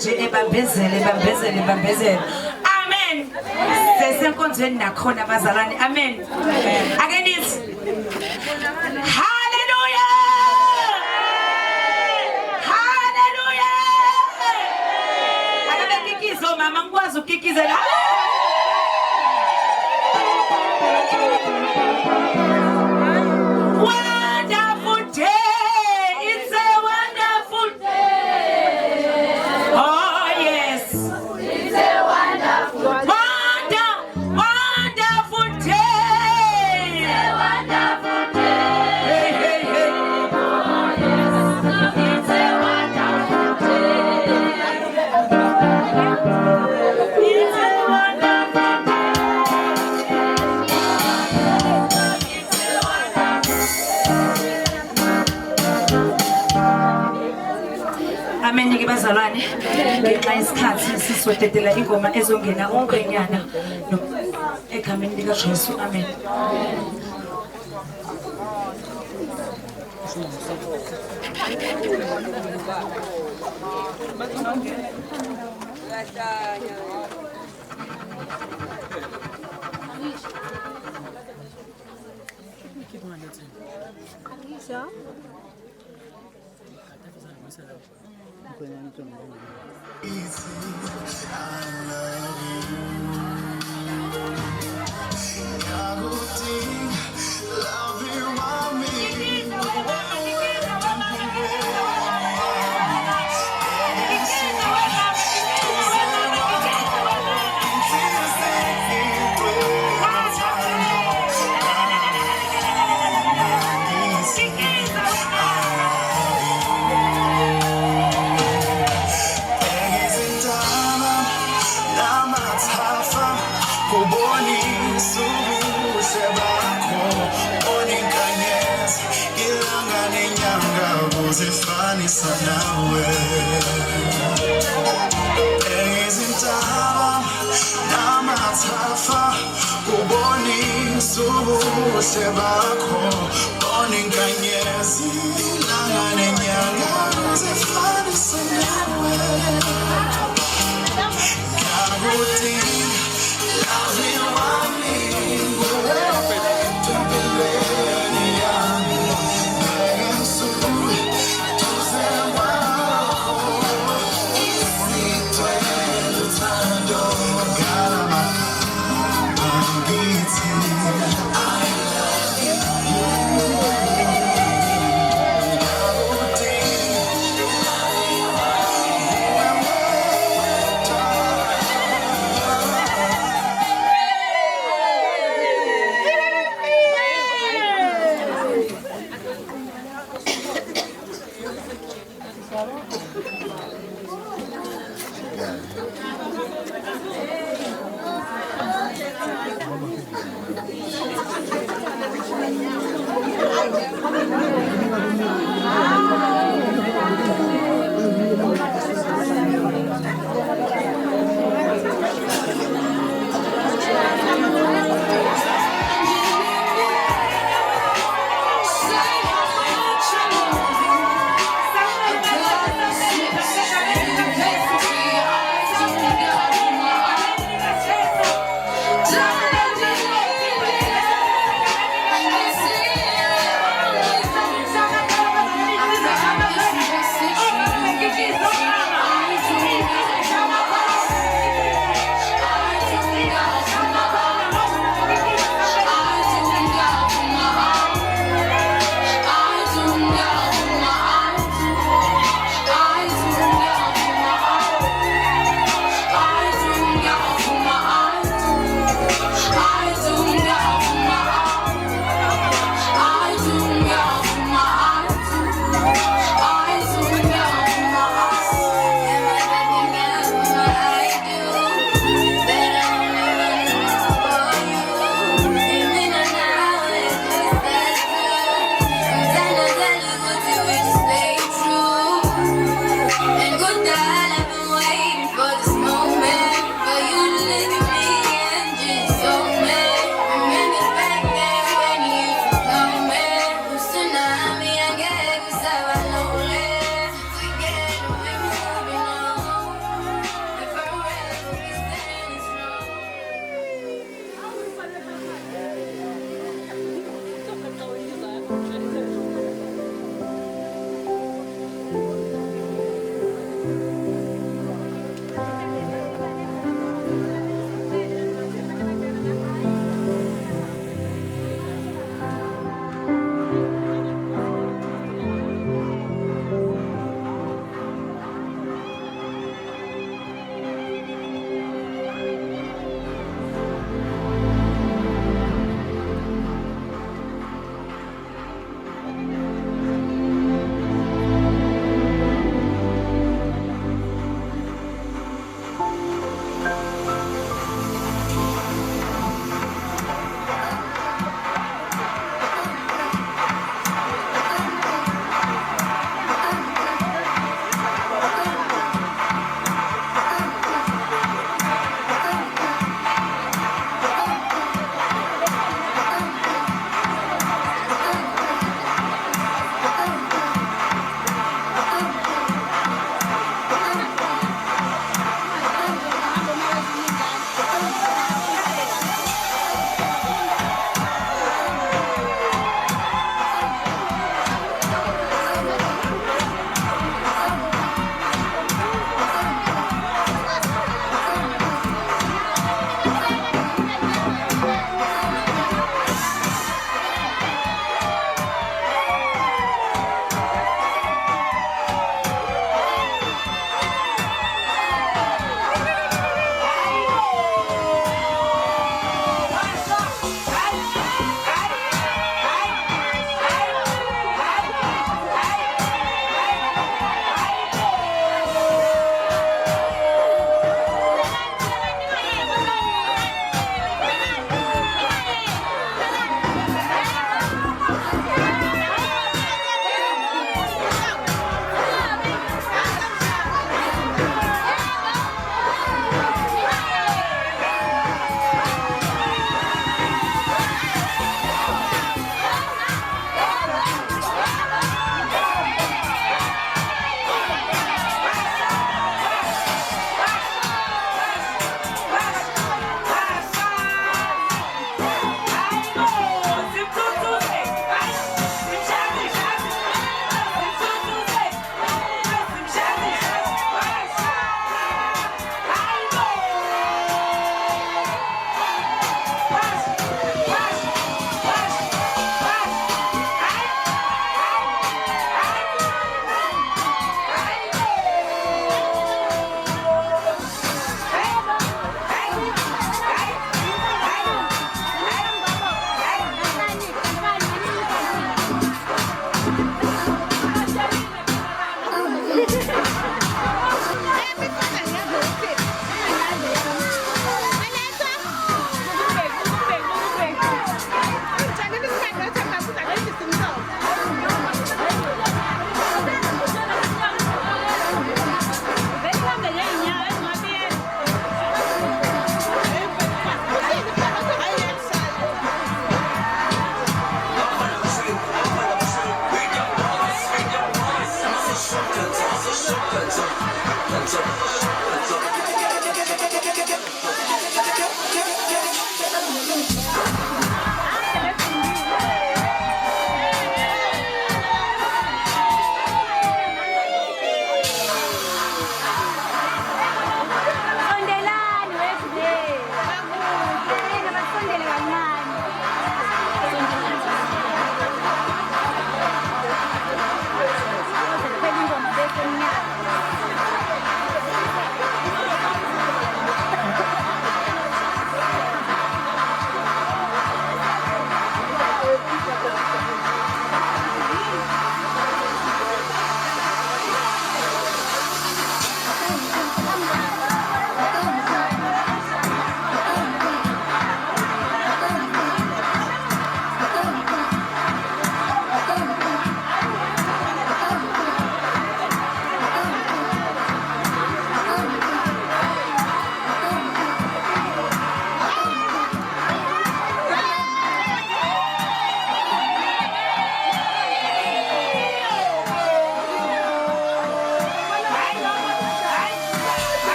nje ebambezele. Amen. Sesenkonzweni nakhona abazalwane. Amen. Ake nithi hallelujah. Hallelujah. Ake bekikizo mama ngikwazi ukikizela. Wonderful day. It's a wonderful day. Oh yes. It's a wonderful day. It's a wonderful day. Hey, hey, hey. Oh yes. It's a wonderful day. It's a wonderful day. It's a wonderful Amen ke bazalwane ngenxa isikhathi siswededela ingoma ezongena ongqenyana egameni lika Jesu. Amen.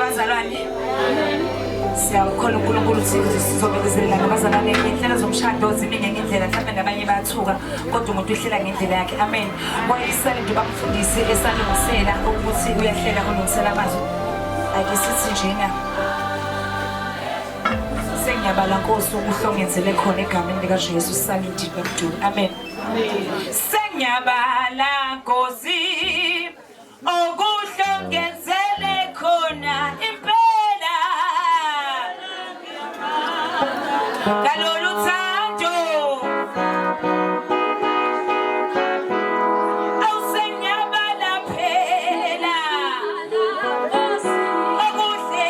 bazalwane. Siyakholwa uNkulunkulu ukuthi sizobekezelela ngabazalwane indlela zomshado ziningi ngendlela mhlawumbe nabanye bayathuka kodwa umuntu uhlela ngendlela yakhe. Amen. Wayisale nje bamfundisi esalungisela ukuthi uyahlela ulungisela amazwi. Ake sithi njena sengiyabala Nkosi ukuhlongenzele khona egameni lika Jesu salindi bamdu. Amen. Sengiyabala Nkosi ukuhlongenzele khona impela kalolu thando awusenyabala phela okuhle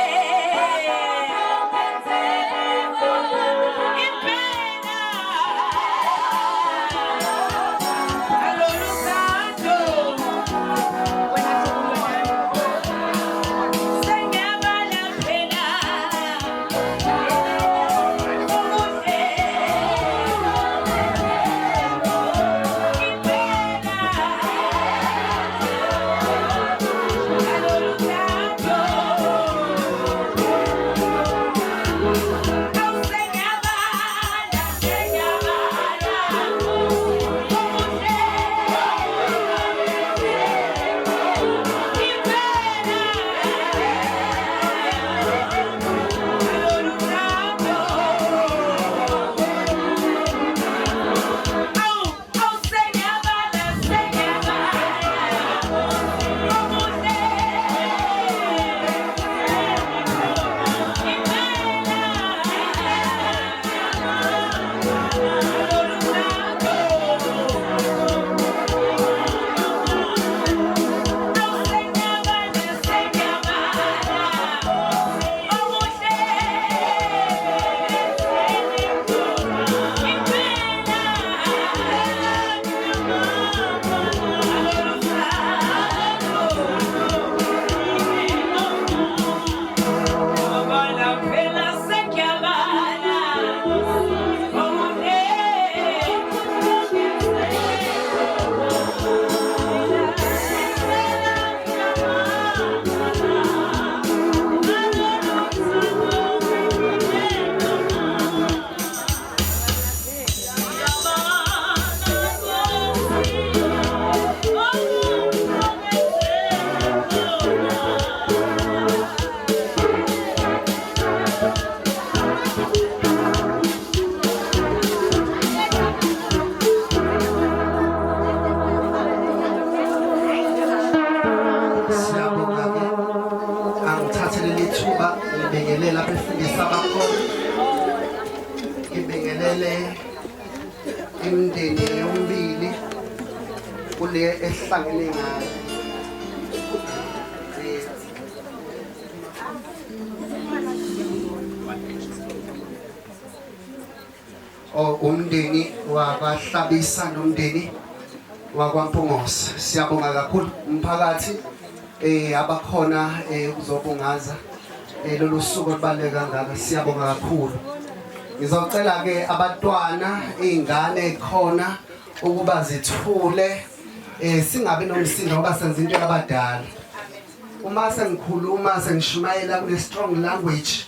impela kalolu thando senyabala phela ngibingelela abefundisi abakhona, ngibingelele imindeni yomibili kule esihlangene ngayo. Umndeni wakwaHlabisa nomndeni wakwaMpungosi. Siyabonga kakhulu umphakathi abakhona ukuzobungaza lolu suku olubaluleke kangaka. Siyabonga kakhulu. Ngizocela ke abantwana, izingane ekhona ukuba zithule, singabe nomsindo ngoba senza into yabadala. Uma sengikhuluma sengishumayela kule strong language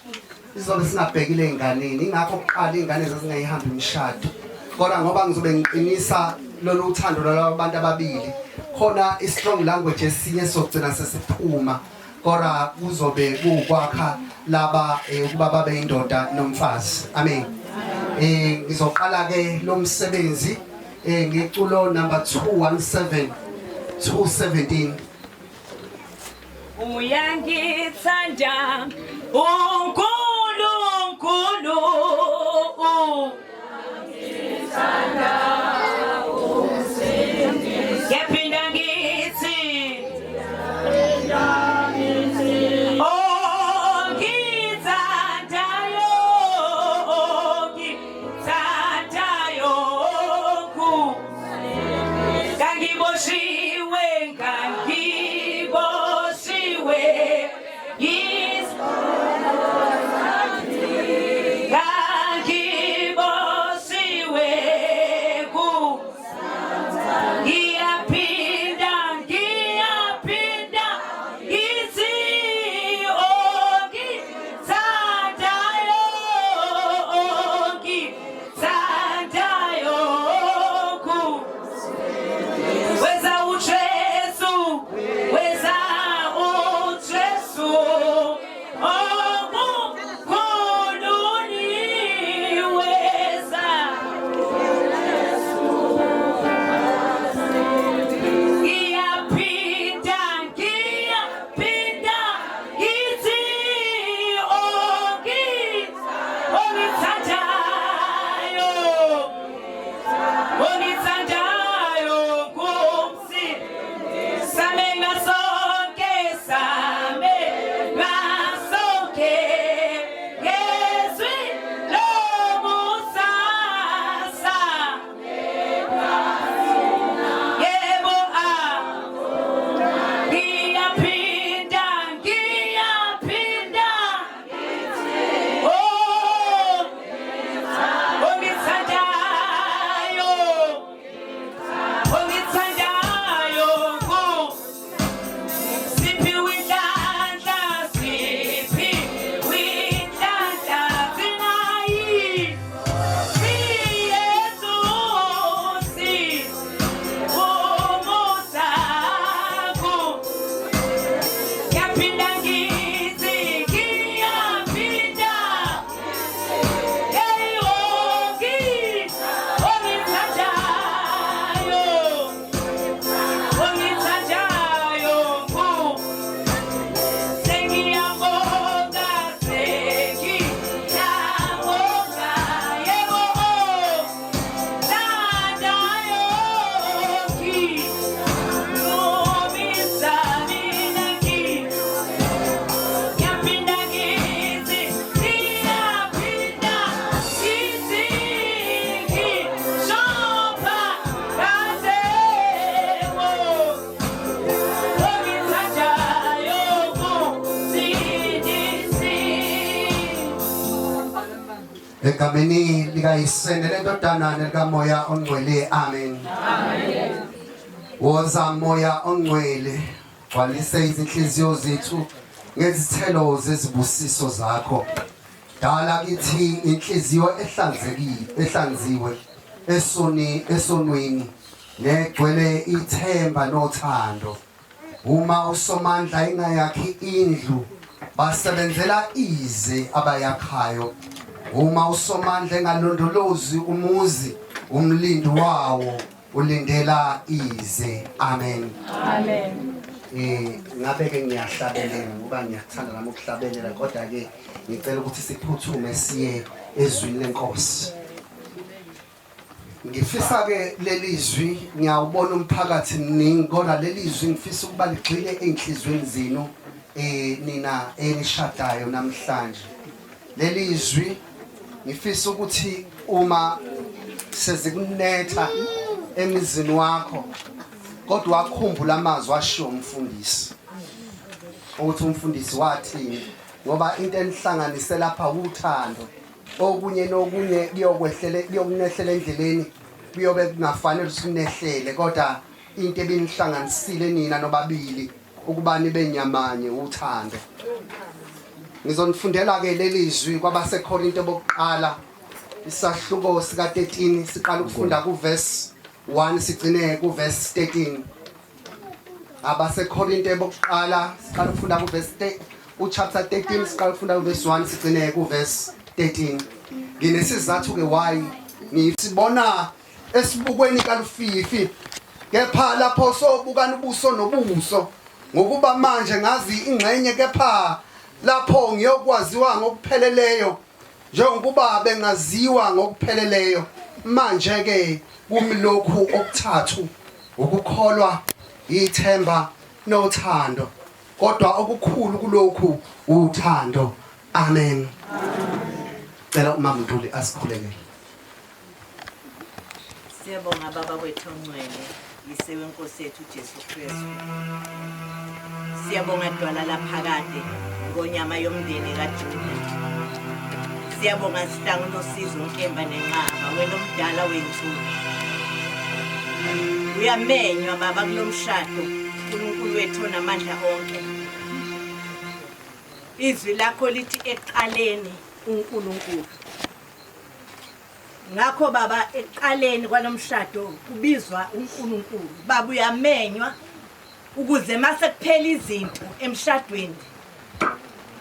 izobe singabhekile einganeni. Ingakho kuqala izingane zazingayihambi imishado. Kodwa ngoba ngizobe ngiqinisa lolu uthando lwabantu ababili, khona i-strong language esinye sokugcina sesiphuma. Kodwa kuzobe kukwakha laba ukuba babe indoda nomfazi. Amen. Ngizoqala ke lo msebenzi ngeculo number 217 217. Uyangithanda uNkulunkulu, uyangithanda uNkulunkulu, ngephinda ngithi ngangiboshiwe Egameni likayisende lendodana likamoya ongcwele. Amen. Amen. Woza moya ongcwele walise izinhliziyo zethu ngezithelo zezibusiso zakho. Dala kithi inhliziyo ehlanziwe esonweni negcwele ithemba nothando. Uma uSomandla ingayakhi indlu basebenzela ize abayakhayo. Uma uSomandla engalondolozi umuzi umlindi wawo ulindela ize. Amen. Amen. Ngabe ke ngiyahlabelela ngoba ngiyathanda nami ukuhlabelela, kodwa ke ngicela ukuthi siphuthume siye ezwini lenkosi. Ngifisa ke lelizwi ngiyawubona umphakathi ningona lelizwi ngifisa ukuba ligxile einhlizweni zenu nina enishadayo namhlanje. Lelizwi ngifisa ukuthi uma sezikunetha emizini wakho kodwa wakhumbula amazwi ashiwo umfundisi ukuthi umfundisi wathini, ngoba into enihlanganise lapha uthando. Okunye nokunye kuyokunehlela endleleni kuyobe kungafanele ukunehlele, kodwa into ebinihlanganisile nina nobabili ukuba nibe nyamanye uthando. Ngizonifundela ke lelizwi kwabaseKorinto bokuqala isahluko sika 13 siqala ukufunda kuverse 1 sigcine kuverse 13. AbaseKorinto bokuqala siqala ukufunda kuverse chapter 13 siqala ukufunda kuverse 1 sigcine kuverse 13. Nginesizathu ke why ngisibona esibukweni kalufifi, kepha lapho sobukana ubuso nobuso ngokuba manje ngazi ingxenye, kepha lapho ngiyokwaziwa ngokupheleleyo njengokuba bengaziwa ngokupheleleyo. Manje ke kumilokhu okuthathu, ukukholwa, ithemba nothando, kodwa okukhulu kulokhu uthando. Amen. Cela umama Ntuli asikhulekele. Siyabonga baba wethu ongcwele, yise wenkosi yethu Jesu Kristu. Siyabonga dwala laphakade ngonyama yomndeni kaJuda. Siyabonga sihlangu nosizo unkemba nenqaba, wena omdala wensuku. Uyamenywa baba kulomshado, uNkulunkulu wethu onamandla onke. Izwi lakho lithi eqaleni uNkulunkulu. Ngakho baba eqaleni kwalomshado kubizwa uNkulunkulu. Baba uyamenywa ukuze mase kuphela izinto emshadweni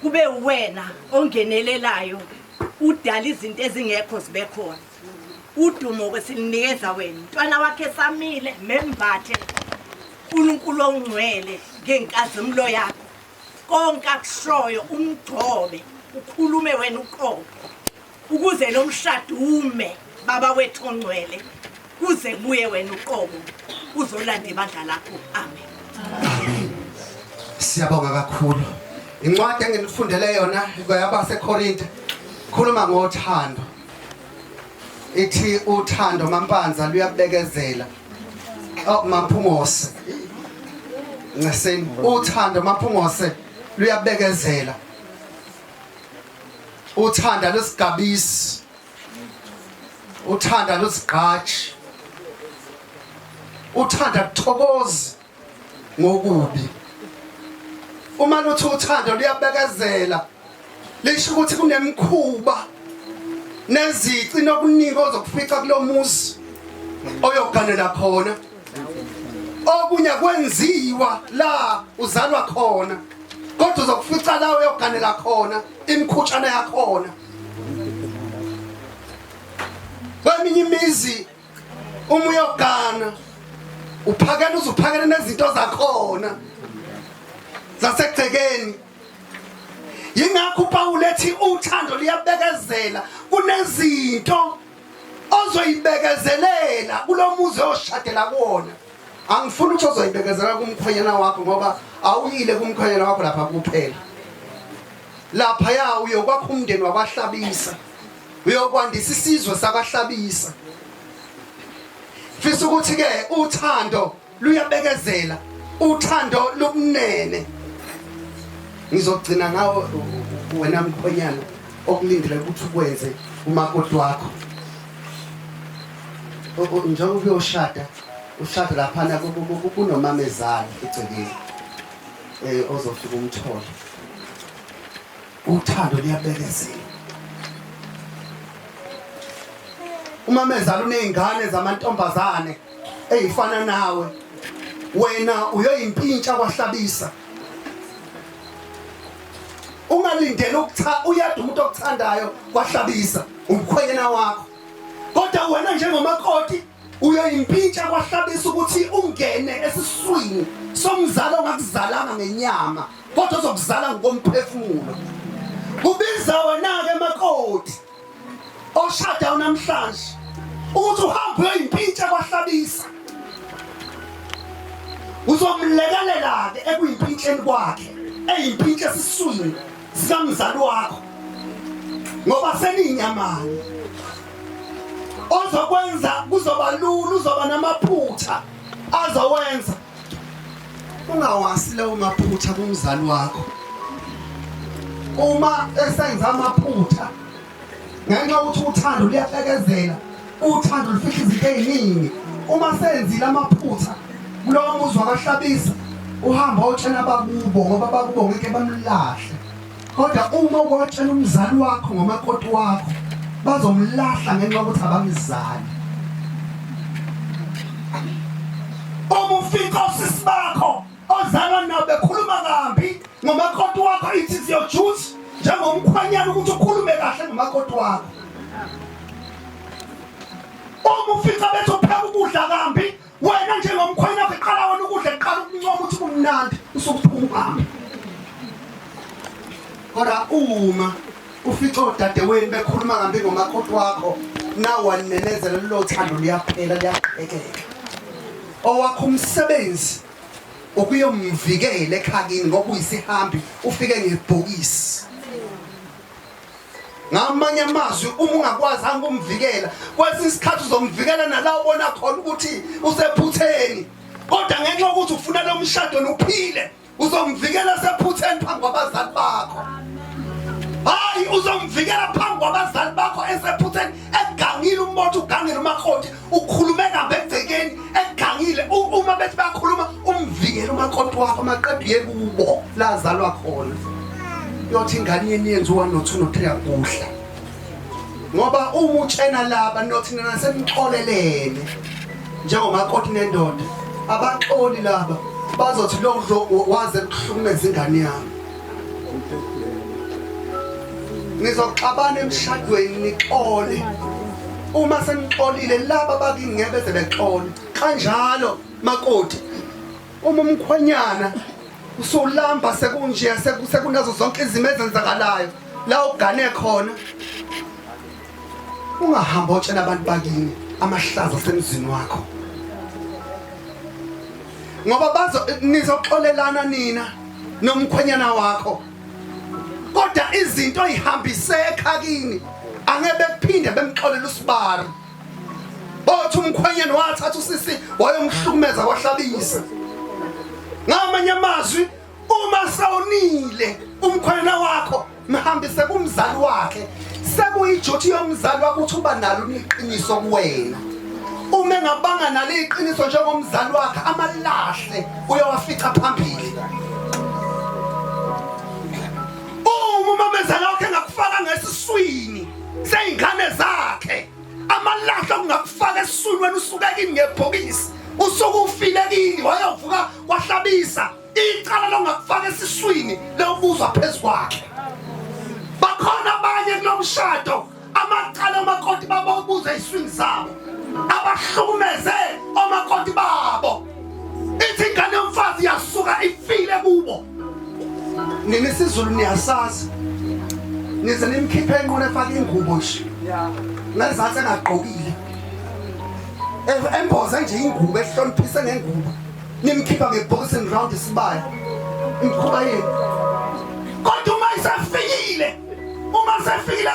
kube wena ongenelelayo, udala izinto ezingekho zibe khona. Udumo kwesilinikeza wena, mntwana wakhe Samile membathe uNkulunkulu ongcwele ngenkazimulo yakho. Konke akushoyo umgcobe, ukhulume wena uqobo, ukuze lo mshado ume baba wethu ongcwele, kuze kuye wena uqobo uzolanda ibandla lakho. Amen. Siyabonga kakhulu. Incwadi enginifundele yona yabaseKorinto khuluma ngothando. Ithi uthando mampanza luyabekezela. Maphumose. Ngaseni uthando maphumose luyabekezela. Uthanda lusigabisi. Uthanda lusigqaji. Uthanda kuthokoza ngokubi. Uma luthi uthando luyabekezela, lisho ukuthi kunemkhuba nezici nokuningi ozokufica kulomuzi oyoganela khona. Okunye kwenziwa la uzalwa khona, kodwa uzokufica la uyoganela khona imkhutshana yakhona. Kweminye imizi uma uyogana uphakela uzuphakela nezinto zakhona zasegcekeni. Yingakho uPaul ethi uthando liyabekezela, kunezinto ozoyibekezelela kulomuzi oshadela kuwona. Angifuni ukuthi ozoyibekezela kumkhwenyana wakho, ngoba awuyile kumkhwenyana wakho lapha kuphela. Lapha ya uyokwakha umndeni wakwaHlabisa, uyokwandisa isizwe sakwaHlabisa. Fisa ukuthi ke uthando luyabekezela, uthando lobunene. Ngizogcina ngawe wena mkhwenyana okulindele ukuthi ukwenze umakoti wakho njengoba uyoshada ushada laphana kunomamezala egcekeni ozofika umthole uthando liyabekezela umamezala unezingane zamantombazane ezifana nawe wena uyoyimpintsha kwahlabisa ungalindele uyaduma umuntu okuthandayo kwahlabisa umkhwenyana wakho kodwa wena njengomakoti uyoyimpintsha kwahlabisa ukuthi ungene esiswini somzalo ongakuzalanga ngenyama kodwa uzokuzala ngokomphefumulo kubiza wena ke makoti oshada namhlanje ukuthi uhambe uyoyimpintsha kwahlabisa uzomlekelela ke ekuyimpintsheni kwakhe eyimpintsha esiswini sikamzali wakho ngoba seninyamani ozokwenza kuzoba lula uzoba namaphutha azowenza ungawasile umaphutha kumzali wakho uma esenza amaphutha ngenxa ukuthi uthando liyabekezela uthando lufihla izinto eziningi uma senzile amaphutha kulowo muzi wakahlabisa uhamba utshena bakubo ngoba bakubo ngeke bamlahle kodwa uma ukutshena umzali wakho ngomakoti wakho bazomlahla ngenxa yokuthi abamzali uma ufika osisi bakho ozalwa nabo bekhuluma kambi ngomakoti wakho ithi siyojuthi njengomkhwanyana ukuthi ukhulume kahle ngomakoti wakho uma ufika bethi upheka ukudla kambi wena njengomkhwanyana wakho iqala wena ukudla iqala ukuncoma ukuthi kumnandi usukuphuma kambi kodwa uma ufica odadewenu bekhuluma kambi ngomakoti wakho nawe wanenezela lelo thando liyaphela liyaqhekeka owakho umsebenzi ukuyomvikela ekhakini ngoba uyisihambi ufike ngebhokisi ngamanye amazwi uma ungakwazi ukumvikela kwesinye isikhathi uzomvikela nala ubona khona ukuthi usephutheni kodwa ngenxa yokuthi ufuna lo mshado nophile uzomvikela sephutheni phambi kwabazali bakho hayi uzomvikela phambi kwabazali bakho esephutheni egangile umuntu ugangile umakoti ukhulume kambe egcekeni egangile uma bethi bayakhuluma umvikele umakoti wakho amaqedwe yekubo lazalwa khona yothi ingane yeni yenziwa no 2 no 3 akuhla ngoba uma utshena laba nothi nina semxolelene njengomakoti nendoda abaxoli laba bazothi lokho waze kuhlumeza ingane yami nizoxabana emshadweni nixole uma senixolile laba bakini ngeke beze bexole kanjalo makoti uma umkhwanyana usulamba sekunje sekunazo zonke izimo ezenzakalayo la ugane khona ungahamba utshela abantu bakini amahlazo semzini wakho ngoba nizoxolelana nina nomkhwenyana wakho kodwa izinto ihambise ekhakini angeke bephinde bemxolela usibari bothi umkhwenyana wathatha usisi wayomhlukumeza kwahlabisa ngamanye amazwi uma sawunile umkhwenyana wakho mhambise kumzali wakhe sekuyijuthi yomzali wakho uthi uba nalo iqiniso kuwena uma engabanga nalo iqiniso njengomzali wakhe amalahle uyowafica phambili umamezala wakhe engakufaka ngesiswini seyingane zakhe amalahle ungakufaka esiswini wena usuka kini ngebhokisi usuku ufile kini wayovuka kwahlabisa icala longakufaka esiswini lobuzwa phezukwakhe bakhona abanye kulomshado amacala amakoti babo ubuza iswini zabo abahlukumeze omakoti babo ithi ingane yomfazi yasuka ifile kubo nini sizulu niyasazi nize nimkhiphe enqola efaka ingubo nje ngezathu engaqokile emboza nje ingubo ehloniphise ngengubo nimkhipha ngebhokisini round isibaya imkhuba yini kodwa uma isafikile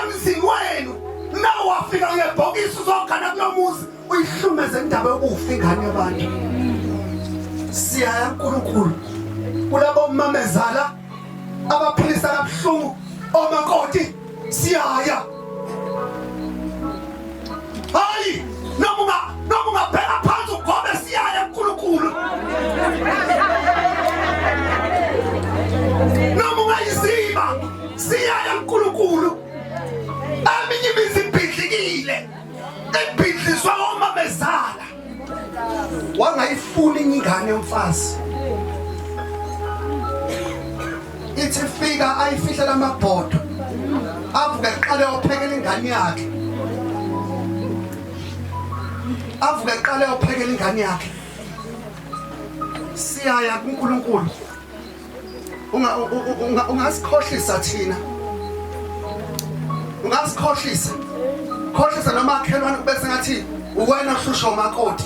emzini wenu nawe wafika ngebhokisi uzokhana kulomuzi uyihlumeze indaba yokufa ingane yabantu siyaya uNkulunkulu kulabo mamezala abaphilisa kabuhlungu omakoti siyaya sibhidliswa omamezala wangayifuni ingane yomfazi ithi fika ayifihlela amabhodo avuke eqale uphekela ingane yakhe siyaya kuNkulunkulu ungasikhohlisa thina khohlisa noma akhelwane bese ngathi uwena hlushwa umakoti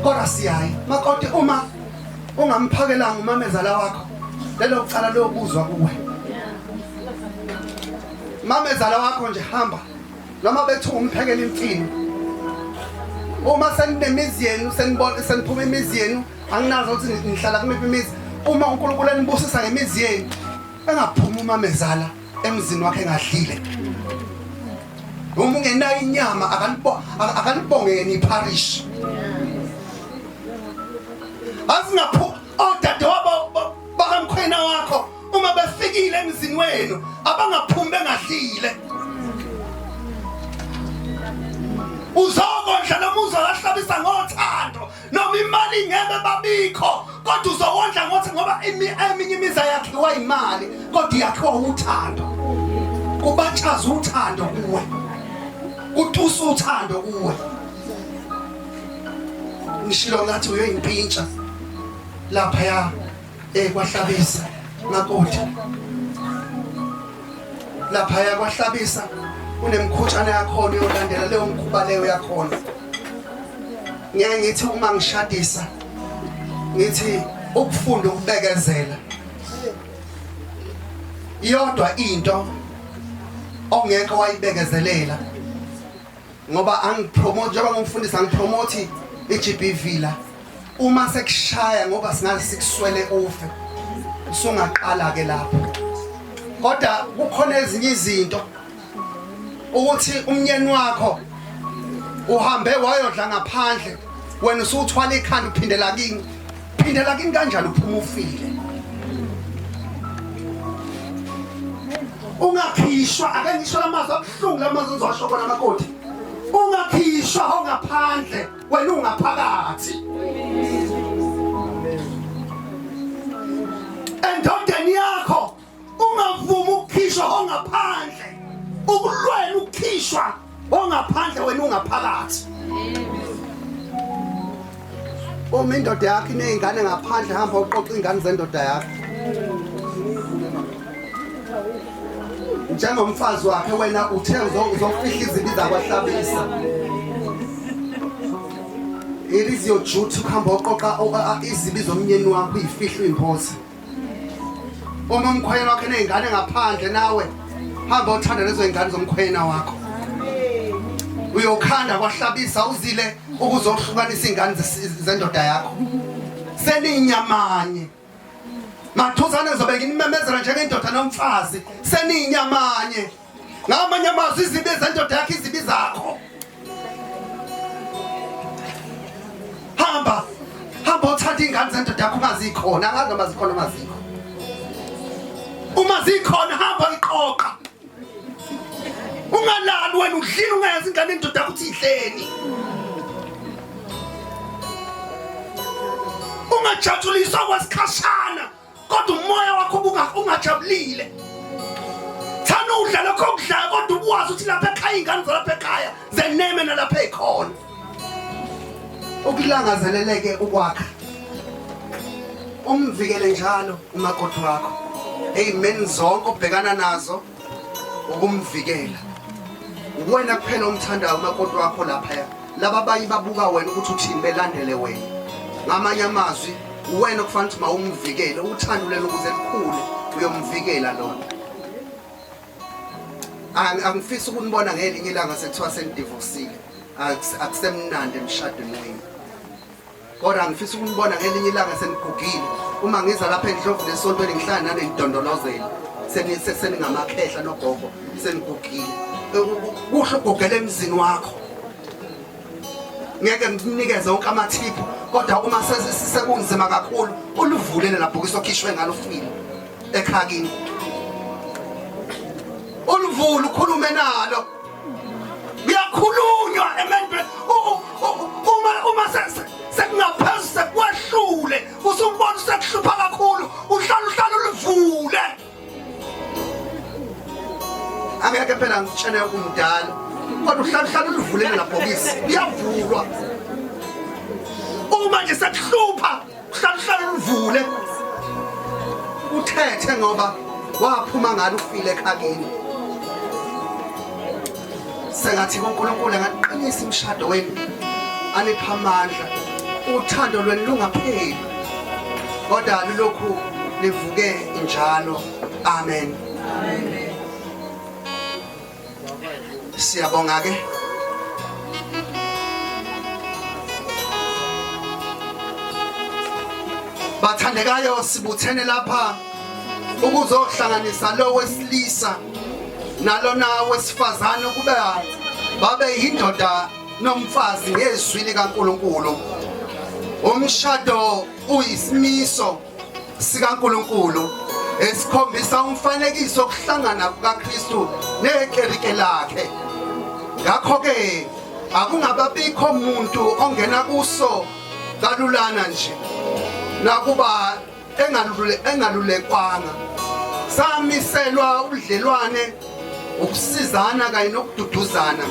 kodwa siyayi makoti uma ungamphakelanga umamezala wakho lelo kucala lokuzwa kuwe mamezala wakho nje hamba noma bethu umphekela imfino uma senemizi yenu seniphuma imizi yenu anginazo ukuthi nihlala kumiphi imizi uma uNkulunkulu enibusisa ngemizi yenu engaphuma umamezala emzini wakhe engadlile uma ungenayo inyama akanibonge niparish asingaphu odadewabo bakamkhwena wakho uma befikile emzini wenu abangaphumi bengadlile uzokondla noma uzohlabisa ngothando noma imali ngeke babikho kodwa uzokondla ngoba eminye imiza yakhiwa imali kodwa yakhiwa uthando kubatshaza uthando kuwe kutusa uthando kuwe ngishilo ngathi uyoyimpintsha lapha ya kwahlabisa makoti lapha ya kwahlabisa unemkhutshana yakhona yolandela leyo mkhuba leyo yakhona ngeke ngithi uma ngishadisa ngithi ukufunda ukubekezela iyodwa into ongeke wayibekezelela ngoba angipromote njengoba ngumfundisi angipromote iGBV la uma sekushaya ngoba singazi sikuswele ufe usungaqala ke lapho kodwa kukhona ezinye izinto ukuthi umnyeni wakho uhambe wayodla ngaphandle wena usuthwala ikhanda uphindela kini kanjalo uphuma ufile ungakhishwa ake ngisho lamazwi abuhlungu lamazwi ngizowasho bona makoti ungakhishwa ongaphandle wena ungaphakathi endodeni yakho ungavuma ukukhishwa ongaphandle ukulwela ukukhishwa ongaphandle wena ungaphakathi uma indoda yakho inezingane ngaphandle hamba uqoqa izingane zendoda yakho njengomfazi wakhe wena uthe uzofihla izibi zakwahlabisa it is your duty ukuhamba uqoqa izibi zomnyeni wakho uyifihla uyimphose uma umkhwena wakhe nezingane ngaphandle nawe hamba uthanda lezo zingane zomkhwena wakho uyokhanda kwahlabisa uzile ukuzohlukanisa izingane zendoda yakho seninyamanye mathuzane zobe nginimemezela njengendoda nomfazi seninyamanye ngamanye amazwi izibi zendoda yakho izibi zakho hamba uthatha izingane zendoda yakho ungazikhona angazi noma zikhona mazikho uma zikhona hamba iqoqa ungalali wena udlile ungayazi ingane indoda yakho uthi ihleni ungajajuliswa kwesikhashana kodwa umoya wakho ungajabulile thana udla lokho okudla kodwa ukwazi ukuthi lapha ekhaya ingane zalapha ekhaya zeneme nalapha ekhona ukulangazeleleke ukwakha umvikele njalo umakoti wakho amen zonke obhekana nazo ukumvikela wena kuphela umthandayo umakoti wakho lapha laba bayibabuka wena ukuthi uthini belandele wena ngamanye amazwi wena kufanele ukuthi mawumvikele uthando lelo ukuze likhule uyomvikela lona angifisi ukunibona ngelinye ilanga sekuthiwa senidivorcile akusemnandi emshadweni wenu kodwa angifisi ukunibona ngelinye ilanga senigugile uma ngiza lapha endlovini esontweni ngihlala nanendondolozela seningamakhehla nogogo senigugile kuhle ugugele emzini wakho ngeke nginikeze wonke amathiphu kodwa uma sekunzima kakhulu uluvulele lapho kusokhishwe ngalo ufile ekhakini uluvule ukhulume nalo Uyakhulunywa emendwe uma sekungaphezulu sekwahlule usubona sekuhlupha kakhulu uhlala ulivule. Angeke phela ngitshene kumdala kodwa uhlala ulivulele labhokisi liyavulwa. Uma nje sekuhlupha uhlala ulivule uthethe ngoba waphuma ngalo ufile ekhakeni. Sengathi uNkulunkulu angaqinisa imshado wenu anipha amandla uthando lwenu lungapheli kodwa lokhu livuke njalo. Amen. Amen. Siyabonga ke bathandekayo sibuthene lapha ukuzohlanganisa lo wesilisa nalona wesifazane ukuba babe yindoda nomfazi ngezwi likaNkulunkulu. Umshado uyisimiso sikaNkulunkulu esikhombisa umfanekiso okuhlangana kukaKristu nekerike lakhe. Ngakho ke akungababikho umuntu ongena kuso kalulana nje nakuba engalulekwanga. Samiselwa ubudlelwane ukusizana kanye nokududuzana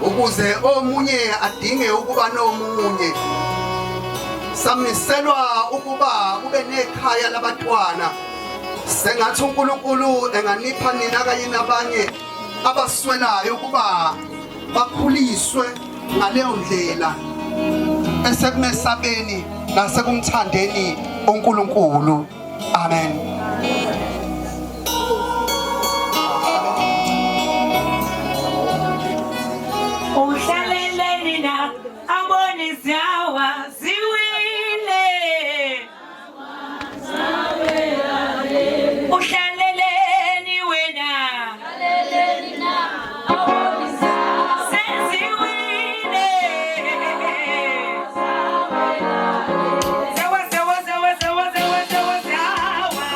ukuze omunye adinge ukuba nomunye. Samiselwa ukuba kube nekhaya labatwana. Sengathi uNkulunkulu enganipha nina kanye nabanye abaswelayo ukuba bakhuliswe ngaleyo ndlela esekumesabeni nasekumthandeni uNkulunkulu. Amen. Uhlaleleni na abonisi hawa ziwile. Uhlaleleni wena. Uhlaleleni na abonisi hawa seziwile. Zawa zawa zawa zawa zawa zawa zawa.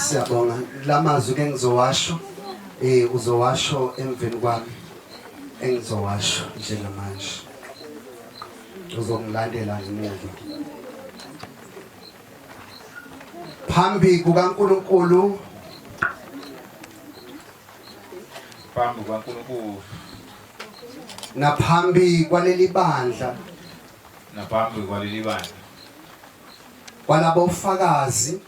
Siyabonga lamazwi ke ngizowasho uzowasho emveni kwami engizowasho njengamanje uzongilandela ngemuva. Phambi kukaNkulunkulu naphambi kwaleli bandla kwalabo ufakazi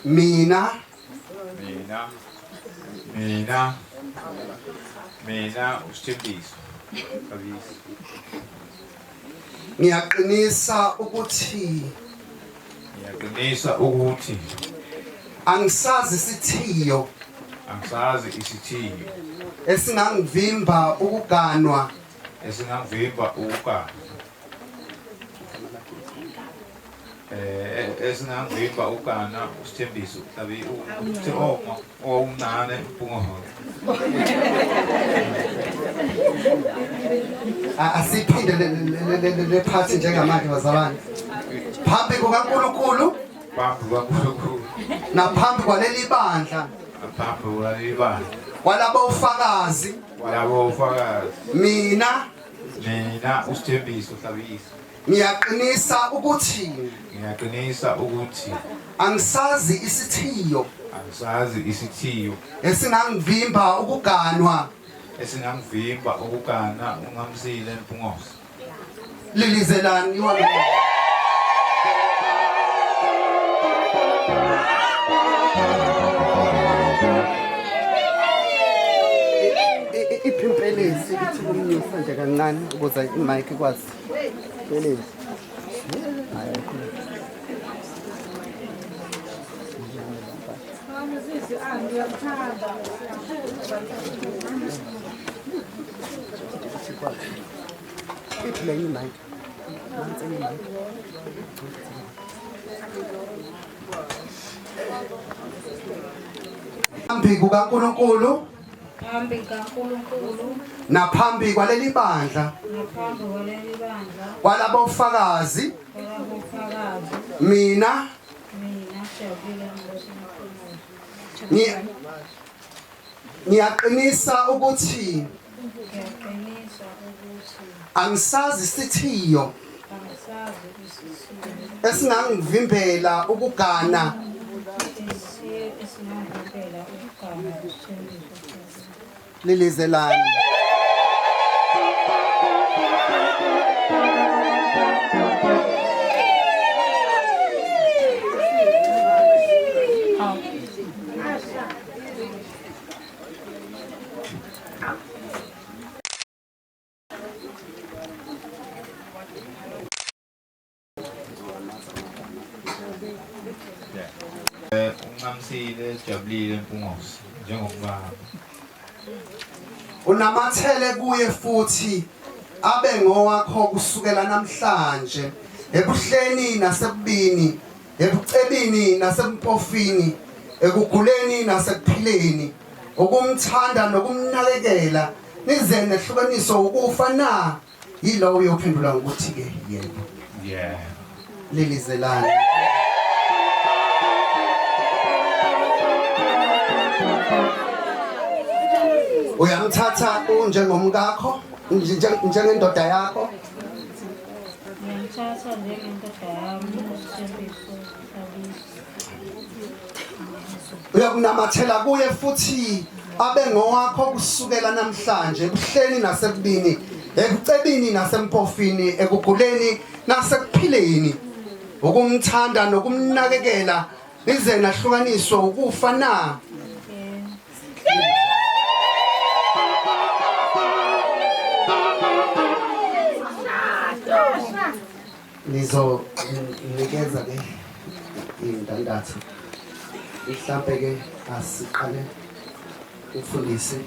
mina uSthembiso ngiyaqinisa ukuthi angisazi isithiyo esingangivimba ukuganwa esingangivimba ukugana uSthembiso tabi umnane Mpungoholo. Asiphinde le phathi njengamanje bazalwane. Phambi kukaNkulunkulu naphambi kwaleli bandla walabo ufakazi mina uSthembiso Hlabisa ngiyaqinisa ukuthi angisazi isithiyo esingangivimba ukuganwa ungamsile Mpungoholo. Lilizelani wami iphimpela Lelezi ukuthi kumnyusa nje kancane ukuze i-mic ikwazi. Lelezi. Hayi. Play mic. Phambi kukaNkulunkulu phambi kaNkulunkulu naphambi kwaleli bandla naphambi kwaleli bandla kwalabofakazi kwalabofakazi mina Jabulile ngiyaqinisa ukuthi ngiyaqinisa ukuthi angisazi isithiyo angisazi isizwe esingangivimbela ukugana esingavimbela ukugana isithembiso lilizelani. Ungamsile Jabulile Mpungose njengomngane. Unamathele kuye futhi abe ngowakho kusukela namhlanje ebuhleni nasebubini ebucebini nasempofini ekuguleni nasekuphileni ukumthanda nokumnakekela nize nehlukaniso ukufa na yilowo uyophendula ngokuthi ke yebo. Yeah. Lilizelani. Uyamthatha njengomkakho njengendoda yakho ngiyamthatha njengendoda yami isithembiso uyakunamathela kuye futhi abe ngowakho kusukela namhlanje ebuhleni nasebubini ekucebini nasempofini ekuguleni nasekuphileni ukumthanda nokumnakekela nize nahlukaniswa ukufa na nizonikeza ke indandatho mhlambe ke asiqale ufundise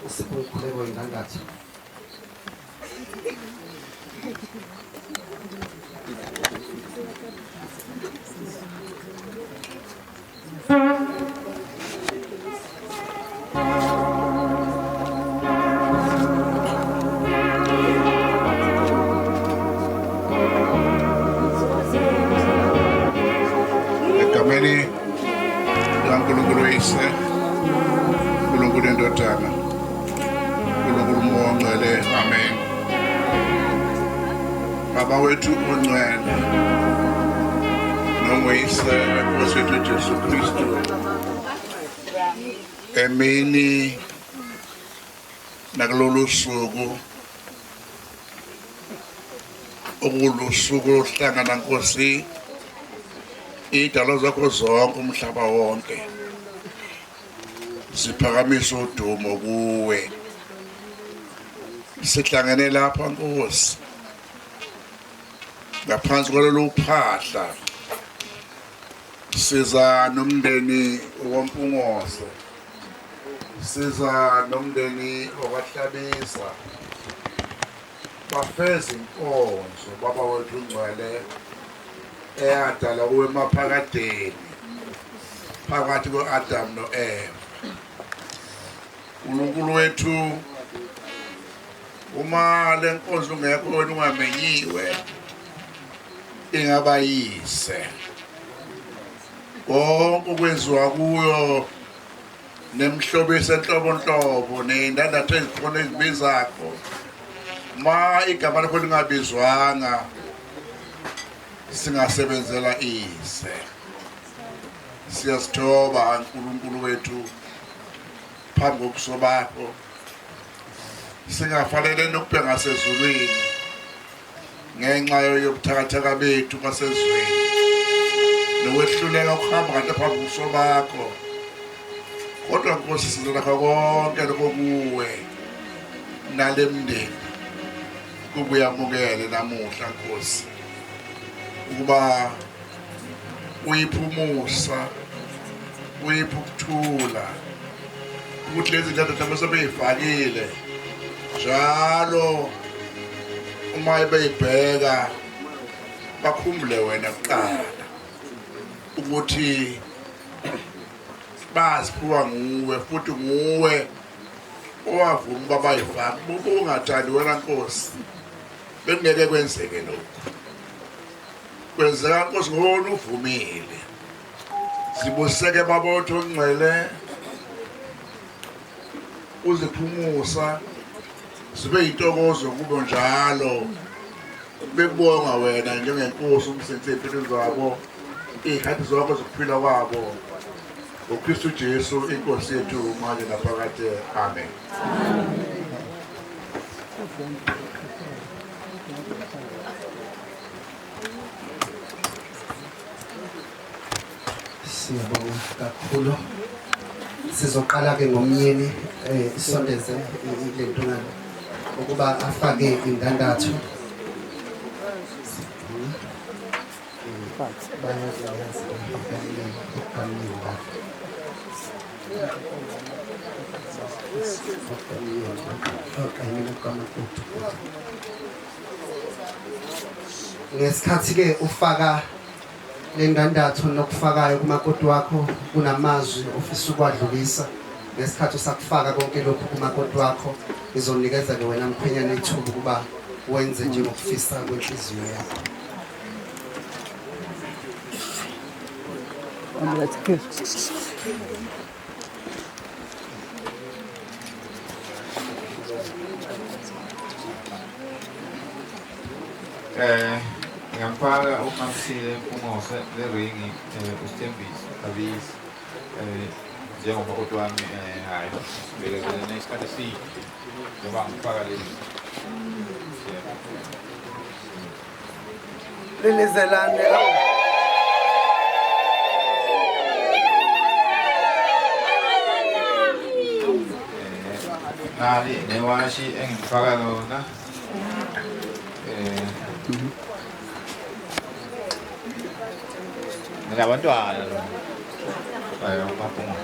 usikhuleko indandatho. Egameni likaNkulunkulu Uyise, uNkulunkulu Indodana, uNkulunkulu Moya Ongcwele, amen. Baba wethu ongcwele noMuyise Nkosi yethu Jesu Kristu, emini nakulolu suku okulusuku lohlangana Nkosi idalo zakho zonke umhlaba wonke siphakamisa udumo kuwe sihlangene lapha Nkosi ngaphansi kwalolu phahla siza nomndeni woMpungose siza nomndeni okwahlabisa bafeza inkonzo baba wethu ungcwele eyadala kuwe maphakadeni phakathi ko-Adam no-Eva. uNkulunkulu wethu uma le nkonzo ungekho wena ungamenyiwe ingabayise konke okwenziwa kuyo nemihlobo esenhlobonhlobo ney'ndandatho ezikhona ezibizakho ma igama lakho lingabizwanga singasebenzela ise. Siyasithoba uNkulunkulu wethu phambi kobuso bakho singafanele nokubheka ngasezulwini ngenxa yobuthakathaka bethu kwasezweni nokwehluleka ukuhamba kanti phambi kobuso bakho kodwa Nkosi sizolakha konke lokho kuwe nalemndeni kubuyamukele namuhla Nkosi ukuba uyiphumusa uyipha ukuthula ukuthi lezi zinto abasebeyifakile njalo uma beyibheka bakhumbule wena kuqala ukuthi baziphiwa nguwe futhi nguwe owavuma uba bayifake ungathandi wena Nkosi bekungeke kwenzeke lokhu kwenzeka Nkosi ngona uvumile zibuseke babotho ongcwele uziphumusa sibe yintokozo kube njalo bekubonga wena njengenkosi umsenzi empilweni zabo ikhathi zonke zokuphila kwabo uKristu Jesu inkosi yethu manje naphakade amen. Siyabonga kakhulu. Sizoqala ke ngomyeni isondeze le nto ukuba afake indandatho. Ngesikhathi ke ufaka le ndandatho nokufakayo kumakoti wakho kunamazwi ofisa ukwadlulisa ngesikhathi usakufaka konke lokhu kumakoti wakho izonikeza ke wena mkhwenyana ithuba ukuba wenze nje ngokufisa kwenhliziyo yakho. That's good. Ngampaka uMamsile Mpungose le-ringi usithembise abisi njengomakoti wami hayi sibekezelene isikhathi eside njengoba ngifaka leli Lilizelane nali newashi engifaka lona nabantwana ayo mapunga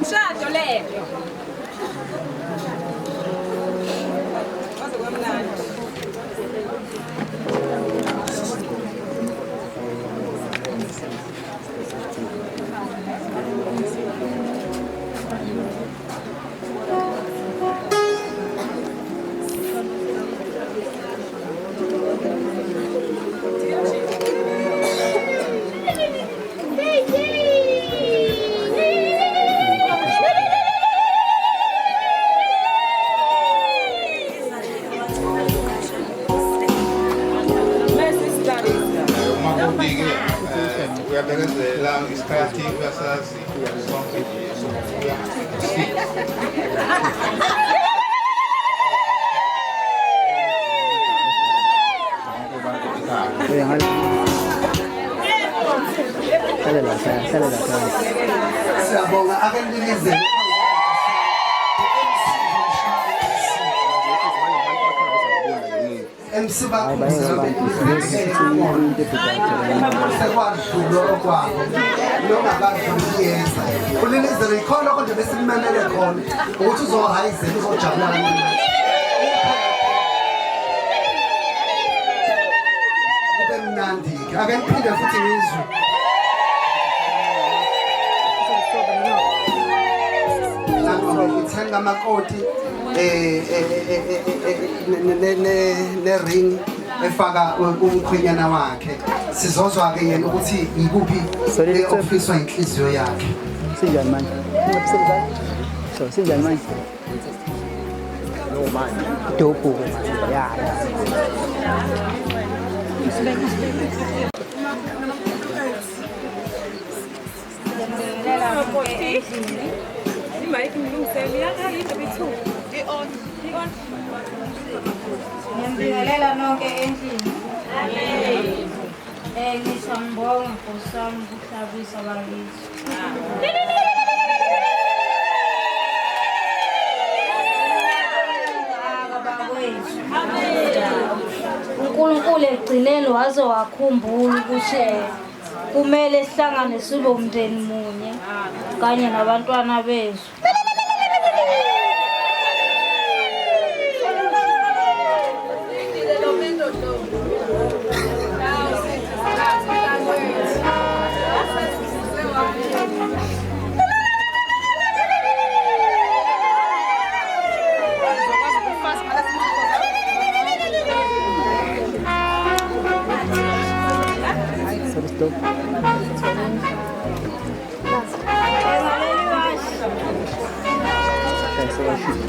Mshado lento. uyabekezela isikhathi uyasazi sonke nje sokuya siyabonga akelilizele MC sekwadlula okwabo noma badluliyeza kulilizele ikhona konje besimemele khona ukuthi uzohayizela uzojabulana kube mnandi ake ngiphinde futhi ngizwe ngithenga amakoti ne-ring efaka umkhwenyana wakhe sizozwa ke yena ukuthi ikuphi ofiswa inhliziyo yakhe Sinjani manje? So sinjani manje? No manje. Dopo manje. Ya. Ngiyambingelela nonke endlini. Ngisho ngibonge Nkosi wami ukuhlabisa bakithi. uNkulunkulu egcineni waze wakhumbula ukuthi kumele sihlangane sibe umndeni munye kanye nabantwana bethu.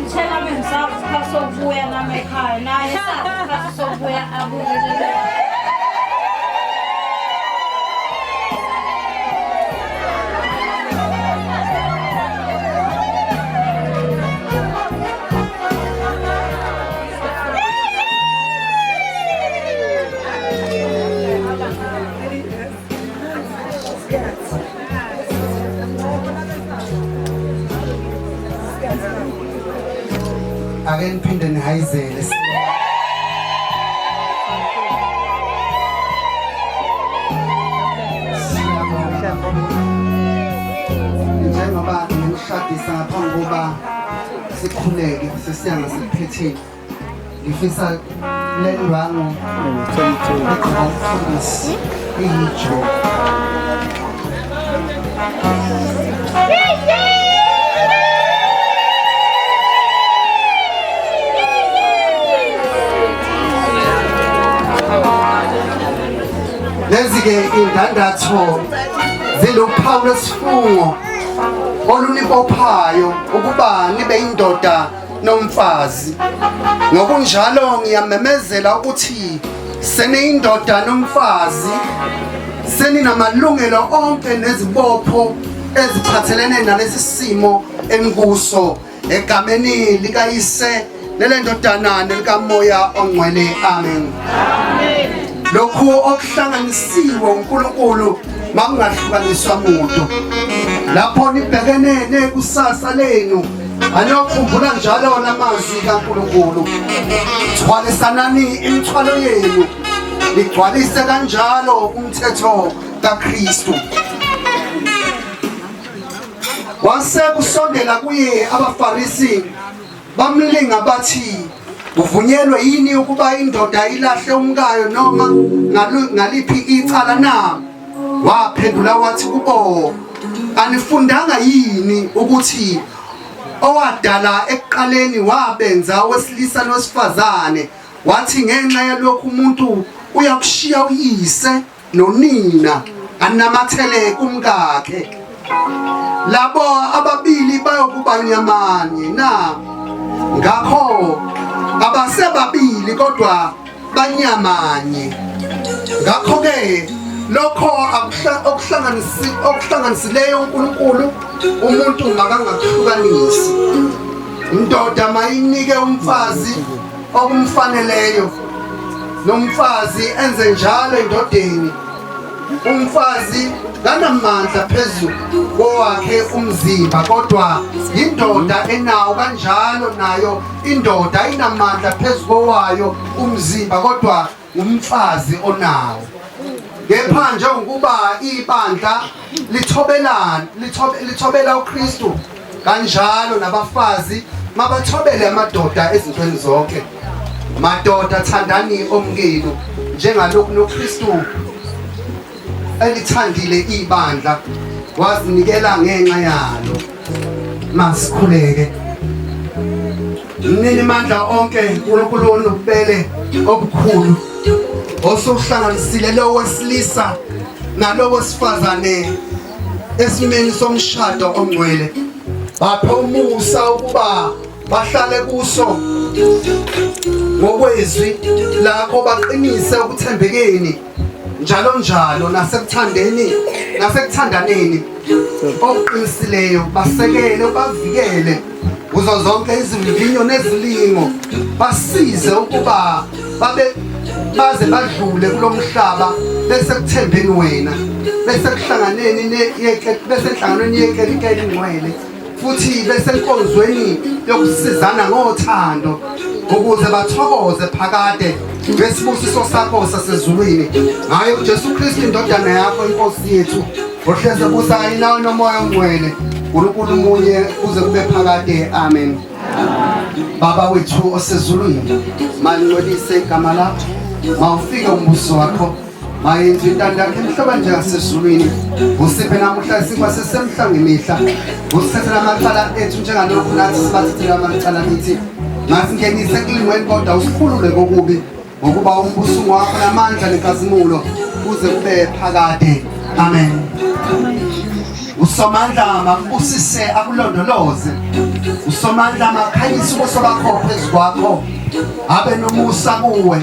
Tshela mina sakho sokubuya nami ekhaya naye sakho sokubuya abuye. Ake niphinde nihayizele. Njengoba ngishadisa ngaphambi kokuba sikhuleke sesiya ngasephetheni. Ngifisa le ndwangu iyijo. Lezi-ke indandatho ziluphawu lwesifungo olunibophayo ukuba nibe indoda nomfazi. Ngokunjalo ngiyamemezela ukuthi seniyindoda nomfazi, seninamalungelo onke nezibopho eziphathelene nalesi simo enikuso egameni likayise nelendodana nelikamoya ongcwele. Amen. Lokhu okuhlanganisiwe uNkulunkulu makungahlukaniswa muntu. Lapho nibhekene nekusasa lenu anokhumbula njalo lamazwi kaNkulunkulu. Thwalisanani imithwalo yenu, ligcwalise kanjalo umthetho kaKristu. Wase kusondela kuye abaFarisi bamlinga bathi, uvunyelwe yini ukuba indoda ilahle umkayo noma ngaliphi icala na? Waphendula wathi kubo, anifundanga yini ukuthi owadala ekuqaleni wabenza wesilisa nowesifazane, wathi ngenxa yalokhu umuntu uyakushiya uyise nonina anamathele kumkakhe, labo ababili bayokuba nyamanye na? Ngakho abasebabili kodwa banyamanye. Ngakho-ke lokho okuhlanganisileyo uNkulunkulu umuntu makangahlukanisi. Indoda mayinike umfazi okumfaneleyo, nomfazi enze njalo endodeni. Umfazi kanamandla phezulu kowakhe umzimba, kodwa indoda enawo kanjalo nayo indoda inamandla phezulu kowayo umzimba, kodwa umfazi onawo. Kepha njengokuba ibandla lithobela uKristu, kanjalo nabafazi mabathobele amadoda ezintweni zonke. Madoda, thandani omkenu njengalokhu noKristu elithandile ibandla wazinikela ngenxa yalo. Masikhuleke. Nini mandla onke uNkulunkulu onobubele obukhulu osohlanganisile lo wesilisa nalo wesifazane esimeni somshado ongcwele. Baphe umusa ukuba bahlale kuso ngokwezwi lakho, baqinise ukuthembekeni njalo nasekuthandaneni okuqinisileyo basekele bavikele kuzo zonke izivivinyo nezilingo basize ukuba baze badlule kulomhlaba bese kuthembeni wena bese kuhlanganeni bese enhlanganweni yekelikeli ingcwele futhi bese enkonzweni yokusizana ngothando ukuze bathokoze phakade ngesibusiso sakho sasezulwini ngaye uJesu Kristu indodana yakho inkosi yethu ohleze busa inawo nomoya ongcwele uNkulunkulu munye kuze kube phakade amen. Baba wethu osezulwini malingcolise igama lakho mawufike umbuso wakho mayenze intando yakho emhloba njengasezulwini usiphe namuhla isinkwa sesemhla ngemihla usithethela amacala ethu njengalokhu nathi sibathethela amacala kithi masingenise kulingweni kodwa usikhulule kokubi ngokuba umbuso wakho namandla nenkazimulo kuze kube phakade amen. Usomandla makubusise akulondoloze usomandla makhanyisa ubuso bakho phezu kwakho abe nomusa kuwe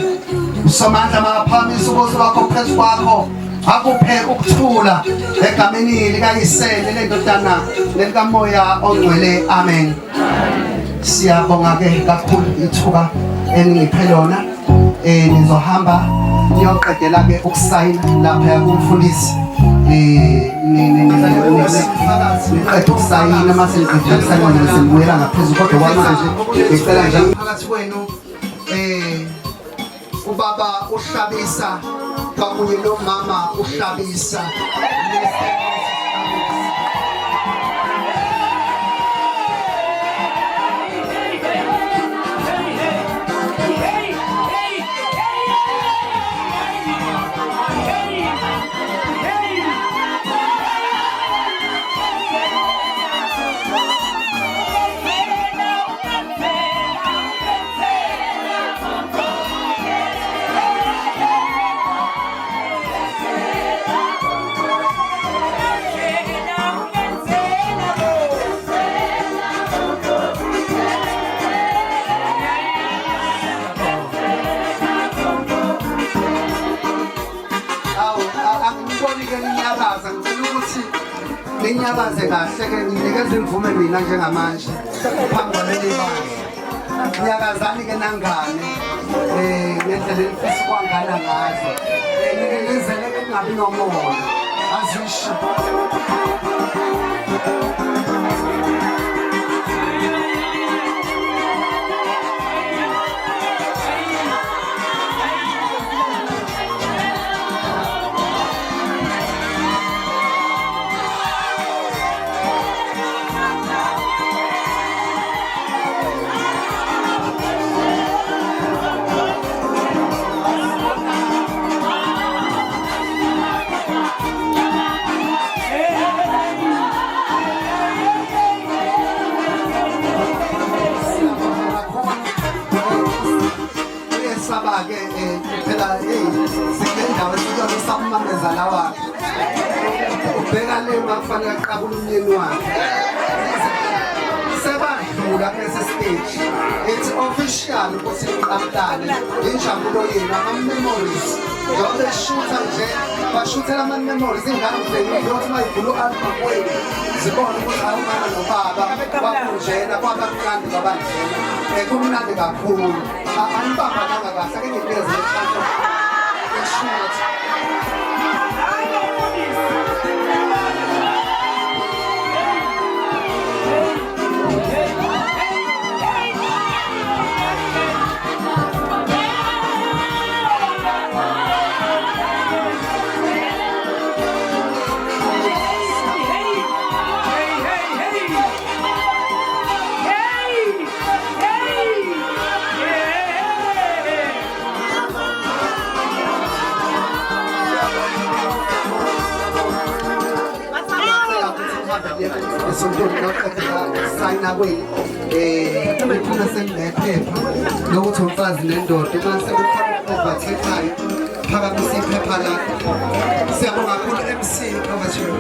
usomandla maphamisa ubuso bakho phezu kwakho akuphe ukuthula egameni likayisele lendodana nelikamoya ongcwele amen. Siyabonga ke kakhulu ithuba eningiphe lona nizohamba niyoqedela ke ukusayina lapha kumfundisi niqeda ukusayina mase niqeda ukusayina nisembulela ngaphezulu kodwa kwamanje ngicela nje phakathi kwenu ubaba uhlabisa kwakunye nomama uhlabisa Nginyabaze kahle ke nginikeza imvume mina njengamanje phambi kwaleli bandla ngiyakazani ke nangane ngendlela elifisa kwangana ngazo ngizele kungabi nomoya azisho kufanele aqabule umyeni wakhe sebadlula kulesi stage it's official ukuthi iqabulane injabulo yenu ama-memories njengoba beshutha nje bashuthela ama-memories ingane zenu yokuthi mayivula u-album wenu zibone ukuthi awumama nobaba bakunjena kwaba mnandi babandlena kumnandi kakhulu anibambananga kahle ake nginikeze ishothi sayina kwenu kukhona sekunephepha lokuthi umfazi nendoda mase kukhona ovathethayo phakamisa iphepha lakho siyabonga kakhulu MC over to you.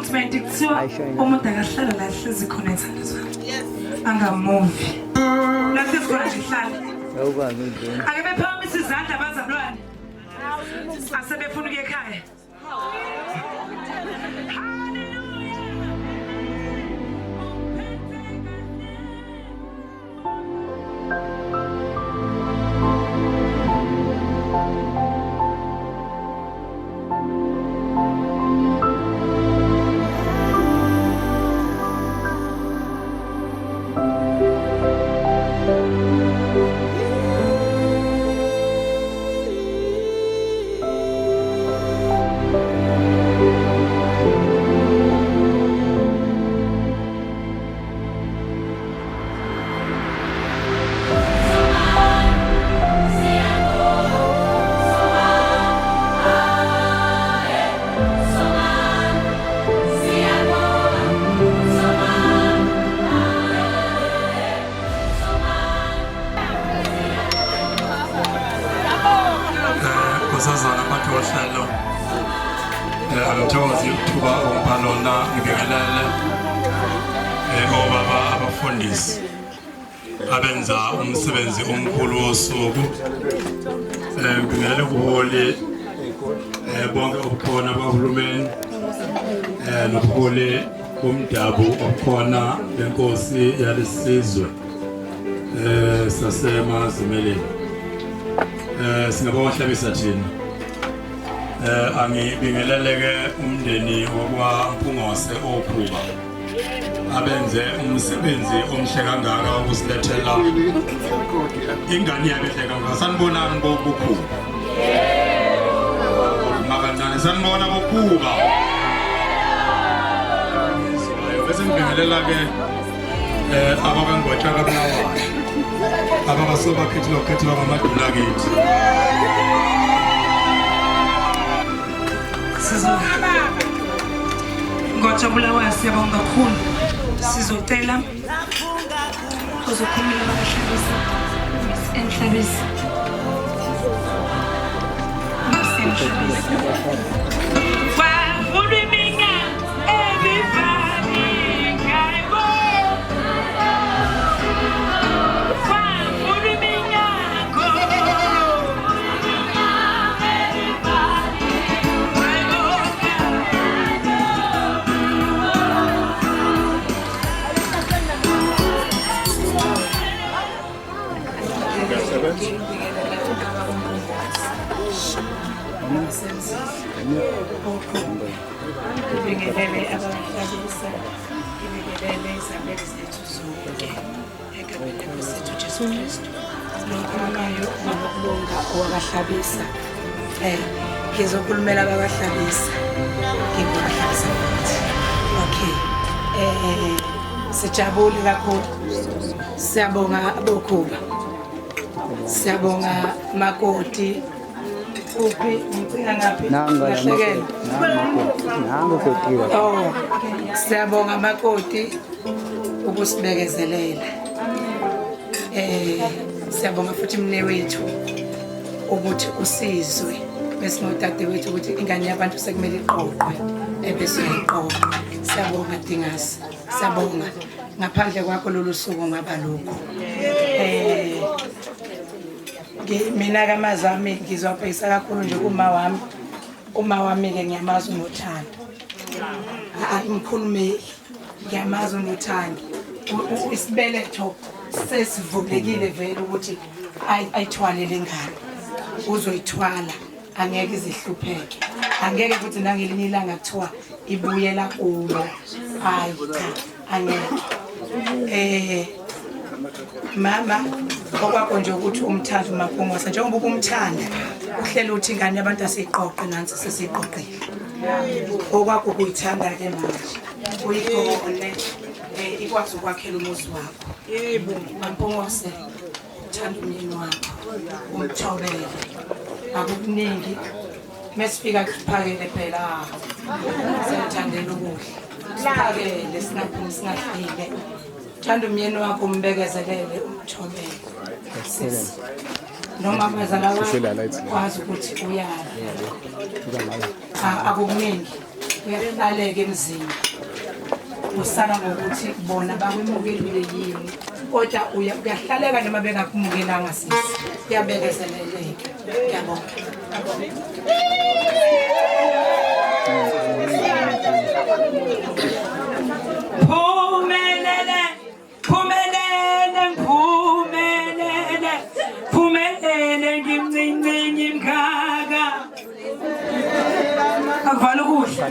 statement kuthiwa umuntu akahlala la hlezi khona ethanda zami. Angamuvi. Lapho sikhona nje hlala. Awukwazi ukudlula. Ake bephakamisa izandla abazalwane. Asebefuna ukuya ekhaya. Sazana abantu bahlalo ngithokoza ukuthuba umphalona ngibingelele obaba abafundisi abenza umsebenzi omkhulu wosuku ngibingelele kuholi bonke obukhona bahulumeni nobuholi bomdabu obukhona benkosi yalesizwe sasemazimeleni singabawahlabisa thina angibingeleleke umndeni wakwaMpungose Ophuka abenze umsebenzi omhle kangaka ukusilethela ingane yabehle kangaka sanibonani bobukhulu makanjani sanibona bobukhulu bese ngibingelela ke abakangwatshaka bulawayo ababasobakhethelwa ukukhethelwa ngamaduna kithi Ngojabulawayo siyabonga kakhulu sizocela uzokhulumela abahlabisa emhlabisa Ngibingelele abahlabisa, ngibingelele izabelo zethu zonke egameni leNkosi Jesu Kristu. Sikhulumayo ngokubonga owabahlabisa. Ngizokhulumela ababahlabisa. Ngibahlabisa futhi. Okay. Sijabule kakhulu. Siyabonga abokhuba. Siyabonga makoti. Uphi ngicela ngaphi lahlekela siyabonga makoti ukusibekezelela siyabonga futhi mne wethu ukuthi usizwe bese nodade wethu ukuthi ingane yabantu sekumele iqoqwe ebese iqoqwe siyabonga Dingasi siyabonga ngaphandle kwakho lolu suku ngaba lokho mina kamazami ngizobhekisa kakhulu nje uma wami ke ngiyamazi unothando imkhulumeli ngiyamazi unothando isibeletho sesivulekile vele ukuthi ayithwale lengane uzoyithwala angeke izihlupheke angeke futhi nangelinye ilanga kuthiwa ibuyela kulo hayi cha angeke mama okwakho nje ukuthi umthanda uMapungose njengoba ukumthanda uhlela uthi ingane yabantu asiqoqe nansi sesiqoqile okwakho kuyithanda ke manje uyigone ikwazi ukwakhela umuzi wakho yebo Mapungose uthanda umyeni wakho umthobele akukuningi mesifika kuphakele phela siyathandela ukudla siphakele singaphumi singahlile thanda umyeni wakho umbekezelele umthobele noma abazala wakho kwazi ukuthi uyala akukuningi uyakulaleka emzini usala ngokuthi bona bakwemukelile yini kodwa uyahlaleka noma bengakumukelanga sisi kuyabekezeleleka ngiyabonga Phumelele phumelele phumelele phumelele ngimncinci ngimkhaka akuvala ukudla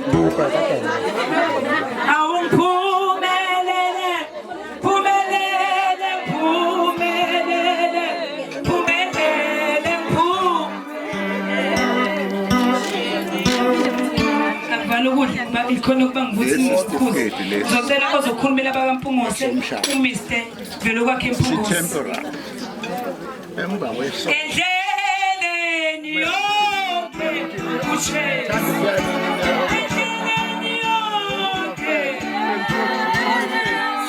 awungiphumelele phumelele phumelele phumelele akuvala ukudla ikhona ukuba ngivuthi ngikhuze ngizocela ozokhulumela bakaMpungose uMr vele kwakhe Mpungose endleleni yonke ushela endleleni yonke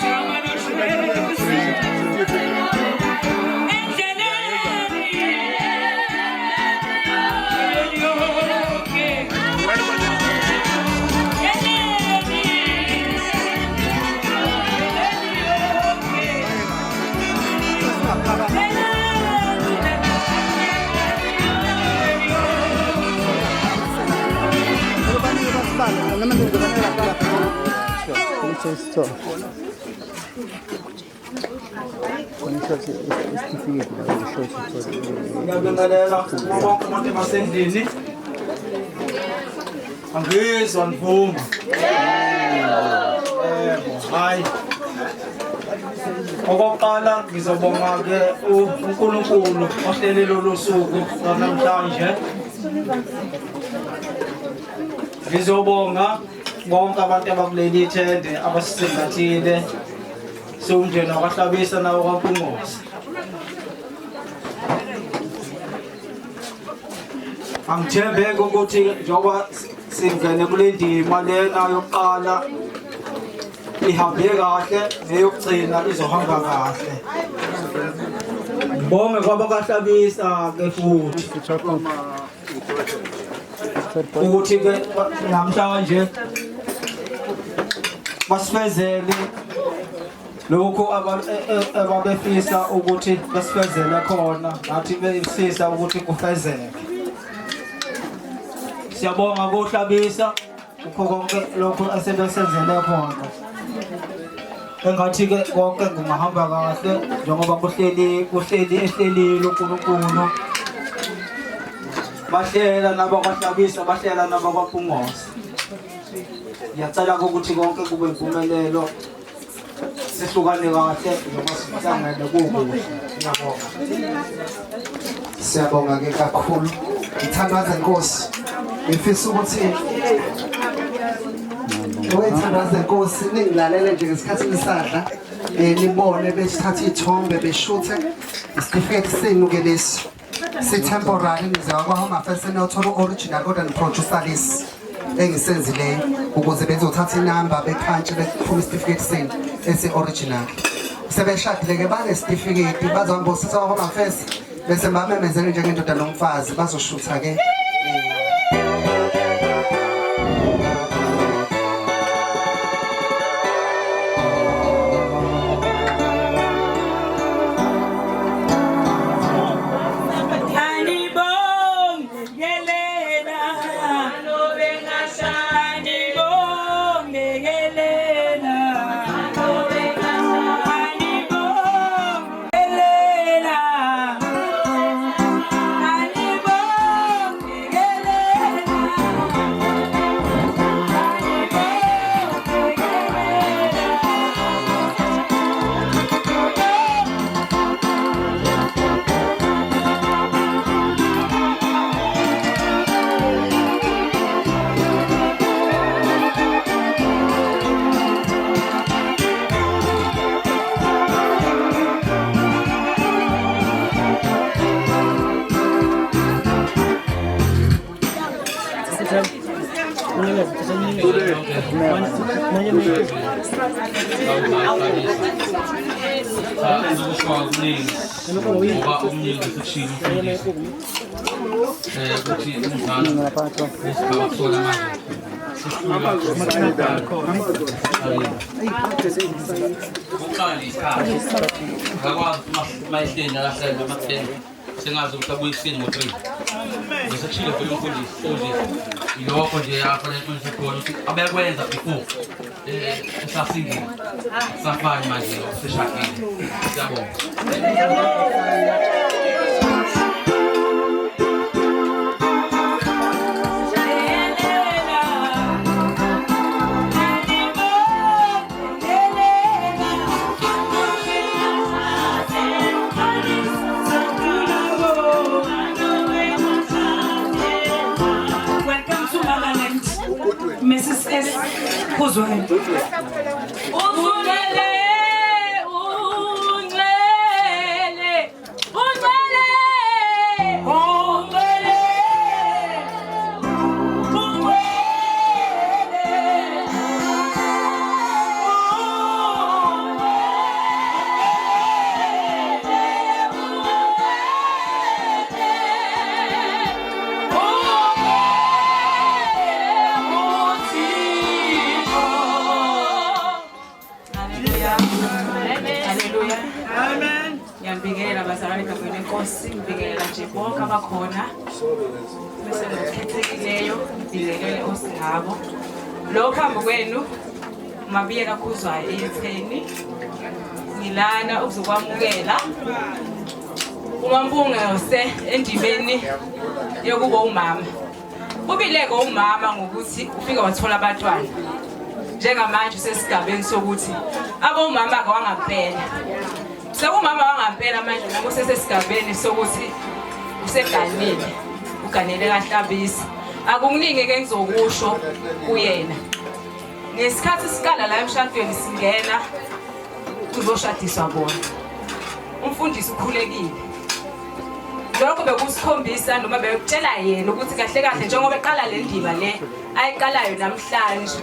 sama noshela Ngiyabingelela bonke abantu basendlini. Angizwa nivuma. Hayi. Okokuqala ngizobonga ke uNkulunkulu ohlele lolu suku namhlanje. Ngizobonga bonke abantu abakuleli ithende abasisingathile somndeni wakwaHlabisa nawo kwaMpungose. Angithembeke ukuthi njengoba singene kule ndima lena yokuqala ihambe kahle neyokugcina izohamba kahle. Ngibonge kwabakaHlabisa ke futhi ukuthi ke namhlanje basifezele lokho ababefisa ukuthi basifezele khona nathi befisa ukuthi kufezeke. Siyabonga kuHlabisa ukho konke lokho asebesenzele khona. Engathi ke konke kungahamba kahle njengoba kuhleli ehlelile uNkulunkulu. Bahlela nabakwaHlabisa bahlela nabakwaMpungose. Ngiyacela ukuthi konke kube impumelelo sihlukane kahle njengoba sihlangene kukuhle. Ngiyabonga. Siyabonga ke kakhulu ithandaza Nkosi ngifisa ukuthi oyithandaza Nkosi ningilalele nje ngesikhathi nisadla nibone besithatha ithombe beshuthe isitifiketi senu ke lesi temporary nizwa kwa Home Affairs nothola original kodwa niproducer lesi engisenzileyo ukuze bezothatha inamba bekhantshi bephuma isitifiketi senu esi-original sebeshadile ke banesitifiketi bazohamba osisa Home Affairs bese bamemezele njengendoda nomfazi bazoshutha ke Uqala isikhathi akakwazi mayihleni akahleli amatheni sengazi ukuthi abuye ekuseni ngo-3 ngisekushile vele umfundisi ilokho nje afanele uqiniseke khona ukuthi abekwenza before esasingile safani manje seshakile siyabonga. Mrs. S. Kuzwani. Ngiyabingelela bazalwane kanye nenkosi, ngibingelela nje bonke abakhona. Bese ngikhethekileyo, ngibingelele osingabo. Lo khambo kwenu mabiyela Khuzwayo eYetheni. Ngilana ukuzokwamukela. Umampungose endibeni yokuba umama. Ubileke umama ngokuthi ufika wathola abantwana. Njengamanje usesigabeni sokuthi abomama akwangaphela. Sekumama wangampela manje ngoba usesesigabeni sokuthi useganile uganele kaHlabisa. Akukuningi ke ngizokusho kuyena. Ngesikhathi sikala la emshadweni singena kuzoshadiswa bona. Umfundisi ukhulekile. Lokho bekusikhombisa noma bekutshela yena ukuthi kahle kahle njengoba eqala le ndima le ayiqalayo namhlanje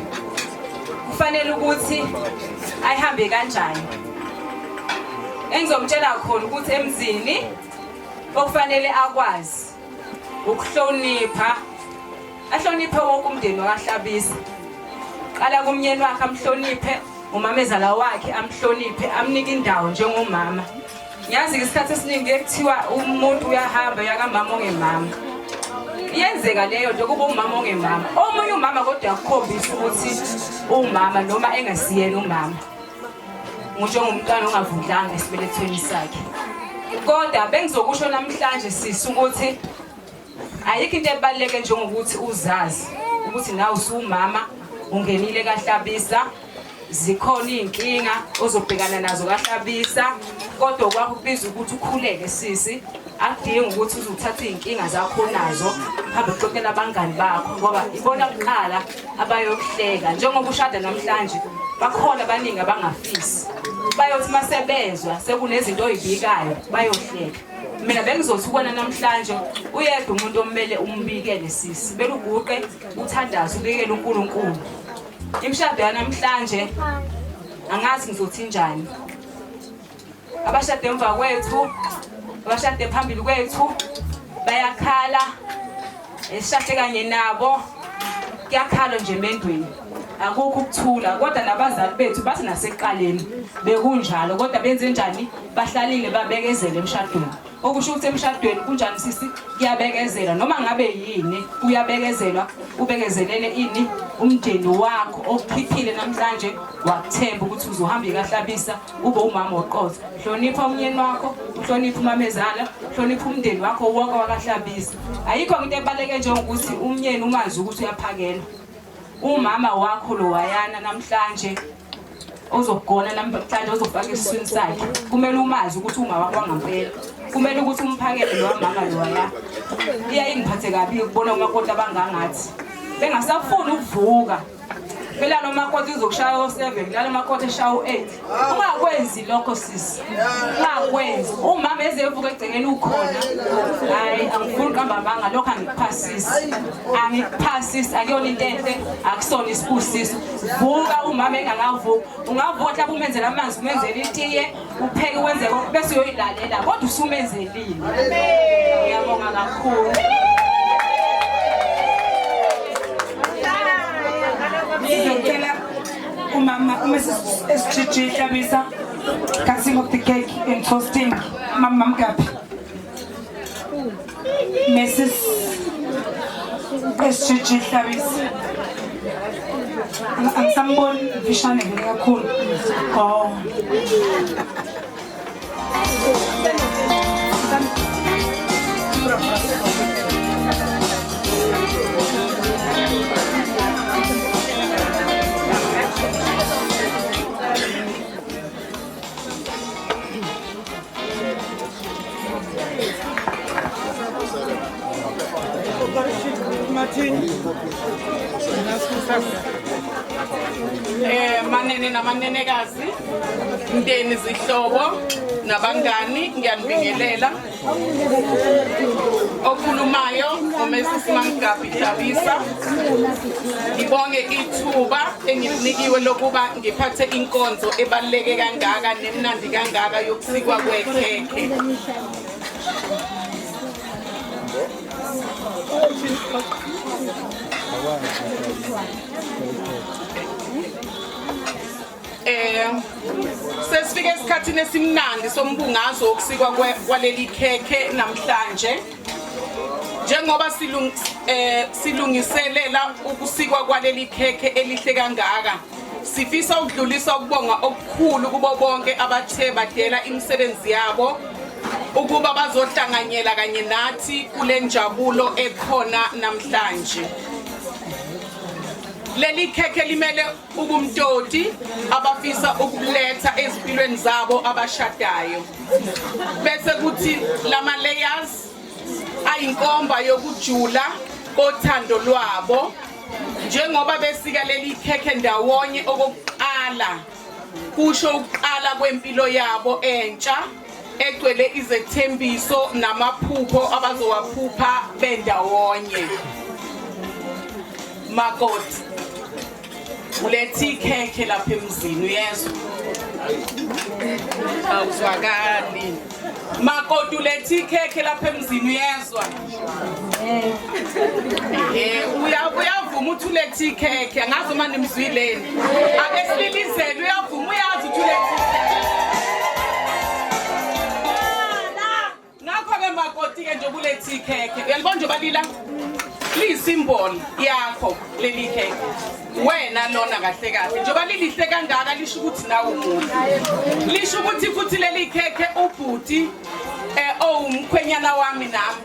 kufanele ukuthi ayihambe kanjani. Engizomtshela khona ukuthi emzini okufanele akwazi ukuhlonipha, ahloniphe wonke umndeni wakaHlabisa. Qala kumnyeni wakhe amhloniphe, umamezala wakhe amhloniphe, amnike indawo njengomama. Ngiyazi isikhathi esiningi ekuthiwa umuntu uyahamba yakamama ongemama. Iyenzeka leyo nje kuba umama ongemama. Omunye umama kodwa yakukhombisa ukuthi umama noma engasiyena umama. Ngisho ngumntwana ongavundlanga esibelethweni sakhe. Kodwa bengizokusho namhlanje sisi ukuthi ayikho into ebaluleke njengokuthi uzazi ukuthi nawe usumama ungenile kaHlabisa, zikhona inkinga ozobhekana nazo kaHlabisa, kodwa kwakho kubiza ukuthi ukhuleke sisi. Akudingi ukuthi uzothatha inkinga zakho nazo hambe uxoxela abangani bakho ngoba ibona kuqala abayokuhleka. Njengoba ushada namhlanje bakhona abaningi abangafisi. Bayothi masebezwa sekunezinto oyibikayo bayohleka. Mina bengizothi ukona namhlanje uyedwa umuntu omele umbikele sisi. Bela uguqe uthandaze ubikele uNkulunkulu. Imishado yanamhlanje angazi ngizothi njani. Abashade emva kwethu, abashade phambili kwethu bayakhala. Esishade kanye nabo kuyakhala nje emendweni. Akukho ukuthula kodwa nabazali bethu bathi nasekuqaleni bekunjalo kodwa benze njani bahlalile babekezele emshadweni. Okusho ukuthi emshadweni kunjani sisi kuyabekezela noma ngabe yini kuyabekezelwa ubekezelele ini umndeni wakho okukhiphile namhlanje wakuthemba ukuthi uzohamba kaHlabisa ube umama oqotho. Hlonipha umyeni wakho, uhlonipha umamezala, hlonipha umndeni wakho wonke wakaHlabisa. Ayikho into ebaleke njengokuthi umyeni umazi ukuthi uyaphakela. Umama wakho lo wayana namhlanje ozogona namhlanje ozofaka isiswini sakhe kumele umazi ukuthi umama wakho wangampela. Kumele ukuthi umphakele lo mama lo waya. Iyayingiphathe kabi ukubona umakoti abangangathi bengasafuni ukuvuka. Phela lo makoti uzokushaya o7 lalo makoti eshaya u8. Ungakwenzi lokho sisi. Ungakwenzi. Umama ezevuka egcekeni ukhona. Hayi angifuni ukuhamba manga lokho angikuphasisi. Angikuphasisi akuyona into enhle, akusona isibusiso. Vuka umama engakavuka. Ungavuka mhlawumbe umenzela amanzi, umenzela itiye, upheke wenze konke bese uyoyilalela kodwa usumenzelile. Ngiyabonga kakhulu. SGG Hlabisa, cutting of the cake and toasting. Mam Gapi. Mrs. SGG Hlabisa. Ang sambon vishane kakhulu. Oh. Manene namanenekazi, mndeni zihlobo nabangani ngiyanibingelela. Okhulumayo uMrs Mangabi Hlabisa. Ngibonge ithuba enginikiwe lokuba ngiphathe inkonzo ebaluleke kangaka nemnandi kangaka yokusikwa kwekhekhe. Sesifike esikhathini esimnandi sombungazo wokusikwa kwaleli khekhe namhlanje. Njengoba silungiselela ukusikwa kwaleli khekhe elihle kangaka, sifisa ukudlulisa ukubonga okukhulu kubo bonke abathe badela imisebenzi yabo ukuba bazohlanganyela kanye nathi kule njabulo ekhona namhlanje. Leli khekhe limele ubumtoti abafisa ukuletha ezimpilweni zabo abashadayo. Bese kuthi lama layers ayinkomba yokujula kothando lwabo. Njengoba besika leli khekhe ndawonye okokuqala, kusho ukuqala kwempilo yabo entsha egcwele izethembiso namaphupho abazowaphupha bendawonye. Makoti ulethi khekhe lapha emzini uyezwa? Awuzwakali. Makoti ulethi khekhe lapha emzini uyezwa? Uyavuma uthi ulethi khekhe, angazi uma nimzwileni. Ake sililizele, uyavuma uyazi uthi ulethi khekhe. Ngakho-ke makoti-ke nje ulethi khekhe. Uyalibona nje balila? Liyisymbol yakho leli khekhe. Wena lona kahle kahle njengoba lilihle kangaka lisho ukuthi nawe umuntu. Lisho ukuthi futhi leli khekhe ubhuti umkhwenyana wami nami.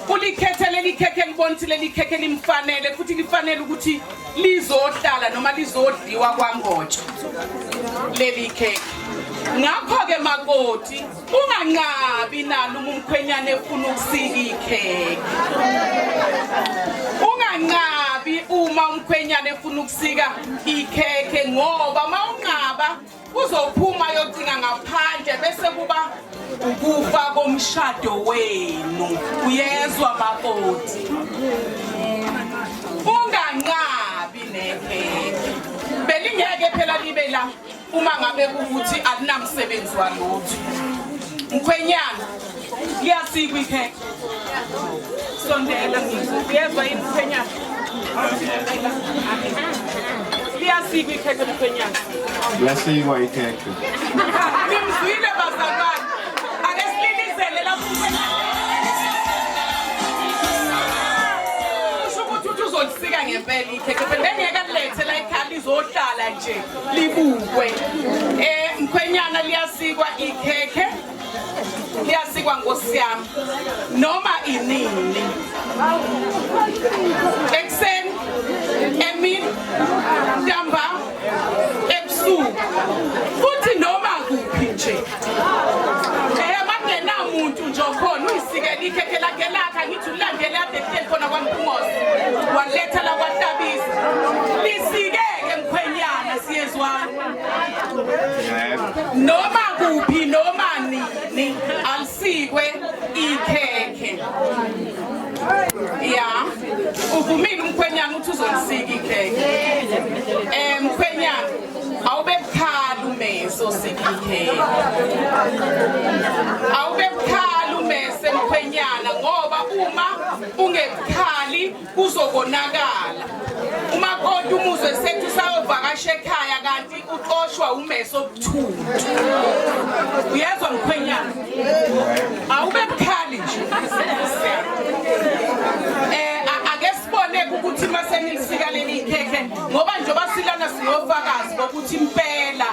Ulikhethe leli khekhe libonthi leli khekhe limfanele futhi lifanele ukuthi lizohlala noma lizodliwa kwangotsha. Leli khekhe. Ngakho-ke makoti unganqabi nalo umkhwenyana efuna ukusika ikhekhe. Unganqabi uma umkhwenyana efuna ukusika ikhekhe ngoba mawunqaba uzophuma yodinga ngaphandle bese kuba ukufa komshado wenu. Uyezwa makoti? Unganqabi nekhekhe. Belingeke phela libe la uma ngabe ukuthi alinamsebenzi walutho. Mkhwenyana liyasikwa ikhekhe. Sondela uyezwa yini mkhwenyana? Liyasikwa ikhekhe mkhwenyana. Liyasikwa ikhekhe. Nimzwile bazalwane. Ake sililizele lapho mkhwenyana. Usho ukuthi uzolisika ngempela ikhekhe. Bengeke alilethe la ekhaya lizohlala nje libukwe. Mkhwenyana liyasikwa ikhekhe. Liyasikwa Nkosi yami noma inini. Ekseni, emini, ntambama, ebusuku. Futhi noma kuphi nje. Mangenamuntu nje khona uyisikela ikhekhe lakhe lakha ngithi ulandele ade khona kwaMphungosi. Waletha la kwaHlabisa. Lisikeke mkhwenyana siyezwana. Noma kuphi noma nini alisikwe ikhekhe. Ya, uvumile umkhwenyana uthi uzolisika ikhekhe. Mkhwenyana awube bukhala umese osika ikhekhe. Awube bukhala umese mkhwenyana umntwana ngoba uma ungekhali kuzokonakala. Umakoti umuzwe sethu sayovakasha ekhaya kanti uxoshwa umeso obuthuthu. Uyezwa mkhwenyana? Awube bukhali nje. Ake sibone ukuthi mase nilisika leli ikhekhe ngoba njengoba silana sinofakazi bokuthi impela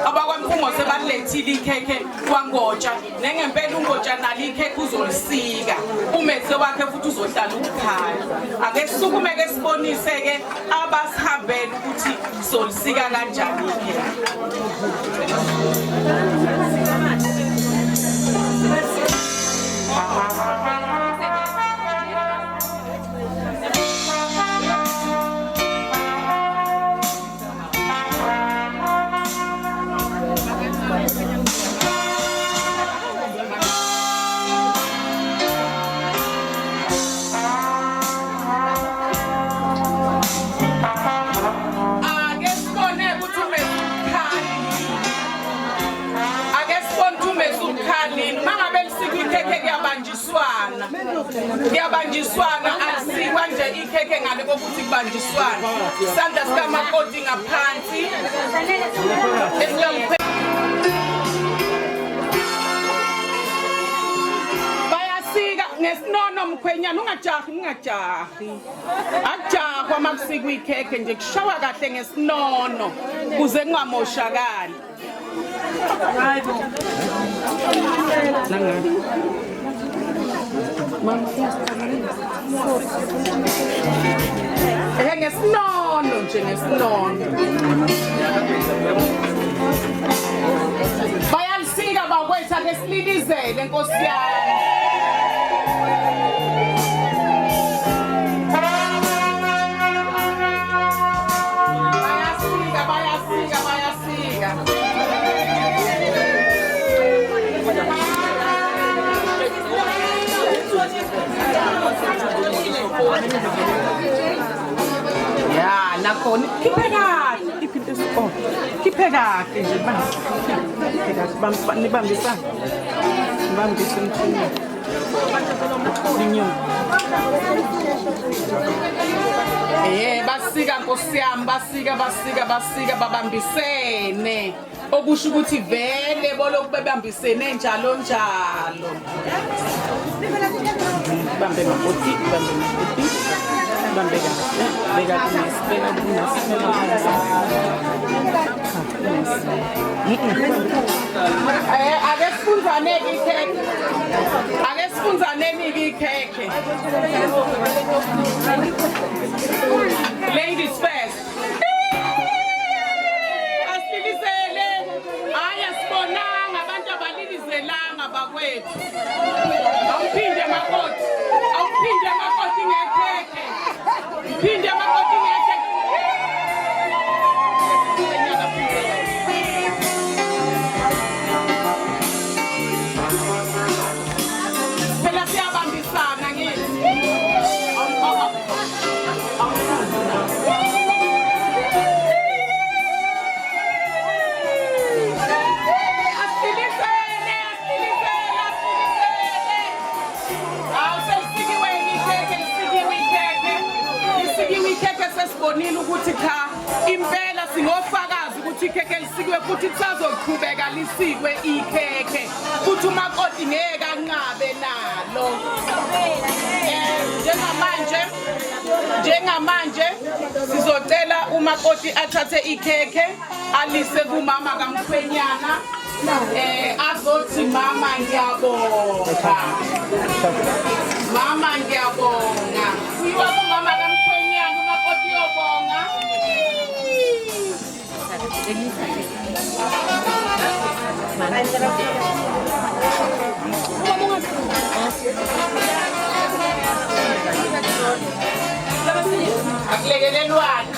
abakwaMpungo sebalethile ikhekhe kwaNgotsha nengempela uNgotsha nali ikhekhe uzolisika umethe wakhe futhi uzohlala ukukhaya. Ake sisukumeke sibonise ke abasihambela ukuthi solisika kanjani ikhekhe. Kuyabanjiswana asikwa nje ikhekhe ngale kokuthi kubanjiswana. Isandla sikamakoti ngaphansi. Bayasika nesinono mkhwenyana ungajahi. Akujahwa makusikwa ikhekhe nje kushawa kahle ngesinono kuze kungamoshakali. Ngesinono nje ngesinono. Bayalisika bakwethu ake sililizele Nkosi yami. Bayasika. Ya, nakhona khiphekade iphinde sikho. Khiphekade nje manje. Khiphekade nibambisana. Nibambise umthini. Ninyo. Basika Nkosi yami, basika babambisene. Okusho ukuthi vele boloku bebambisene njalo. Bambe makoti. Ake sifunzaneni ikhekhe. Ladies first. Asililisele. Ayasibonanga abantu abalilizelanga bakwethu. Awuphinde makoti ngekhekhe. Phinde makoti ngekhekhe. Phela siyabambisana ngithi. Sesibonile ukuthi cha impela singofakazi ukuthi ikhekhe lisikwe futhi kusazoqhubeka lisikwe ikhekhe futhi umakoti ngeke anqabe nalo. Njengamanje sizocela umakoti athathe ikhekhe alise kumama kaMkhwenyana azothi mama ngiyabonga. Mama ngiyabonga. Siwa kumama kaMkhwenyana umakoti yobonga. Akulekelelwana.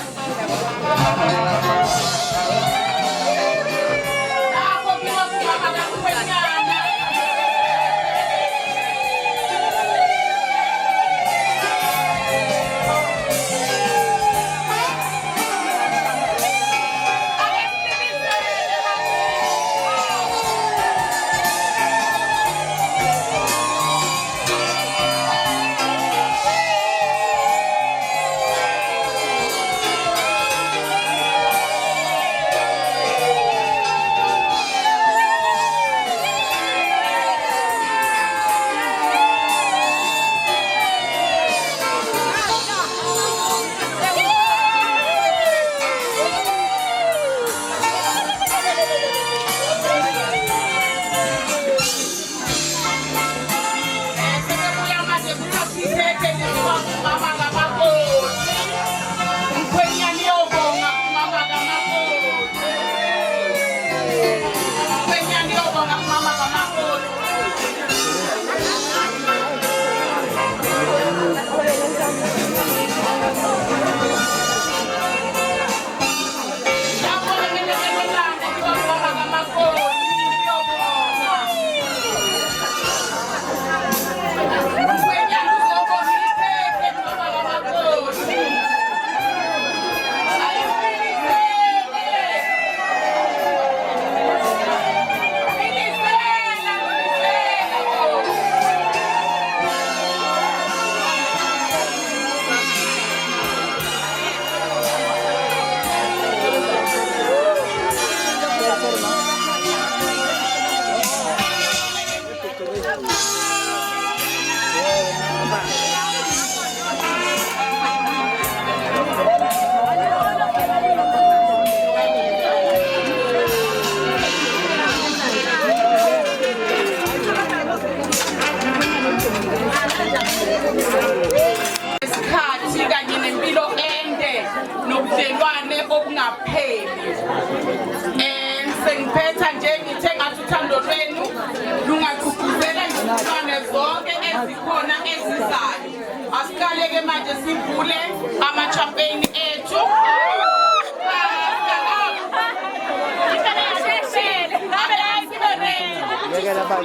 zikhona ezizayo. Asiqaleke manje sivule ama-champagne ethu.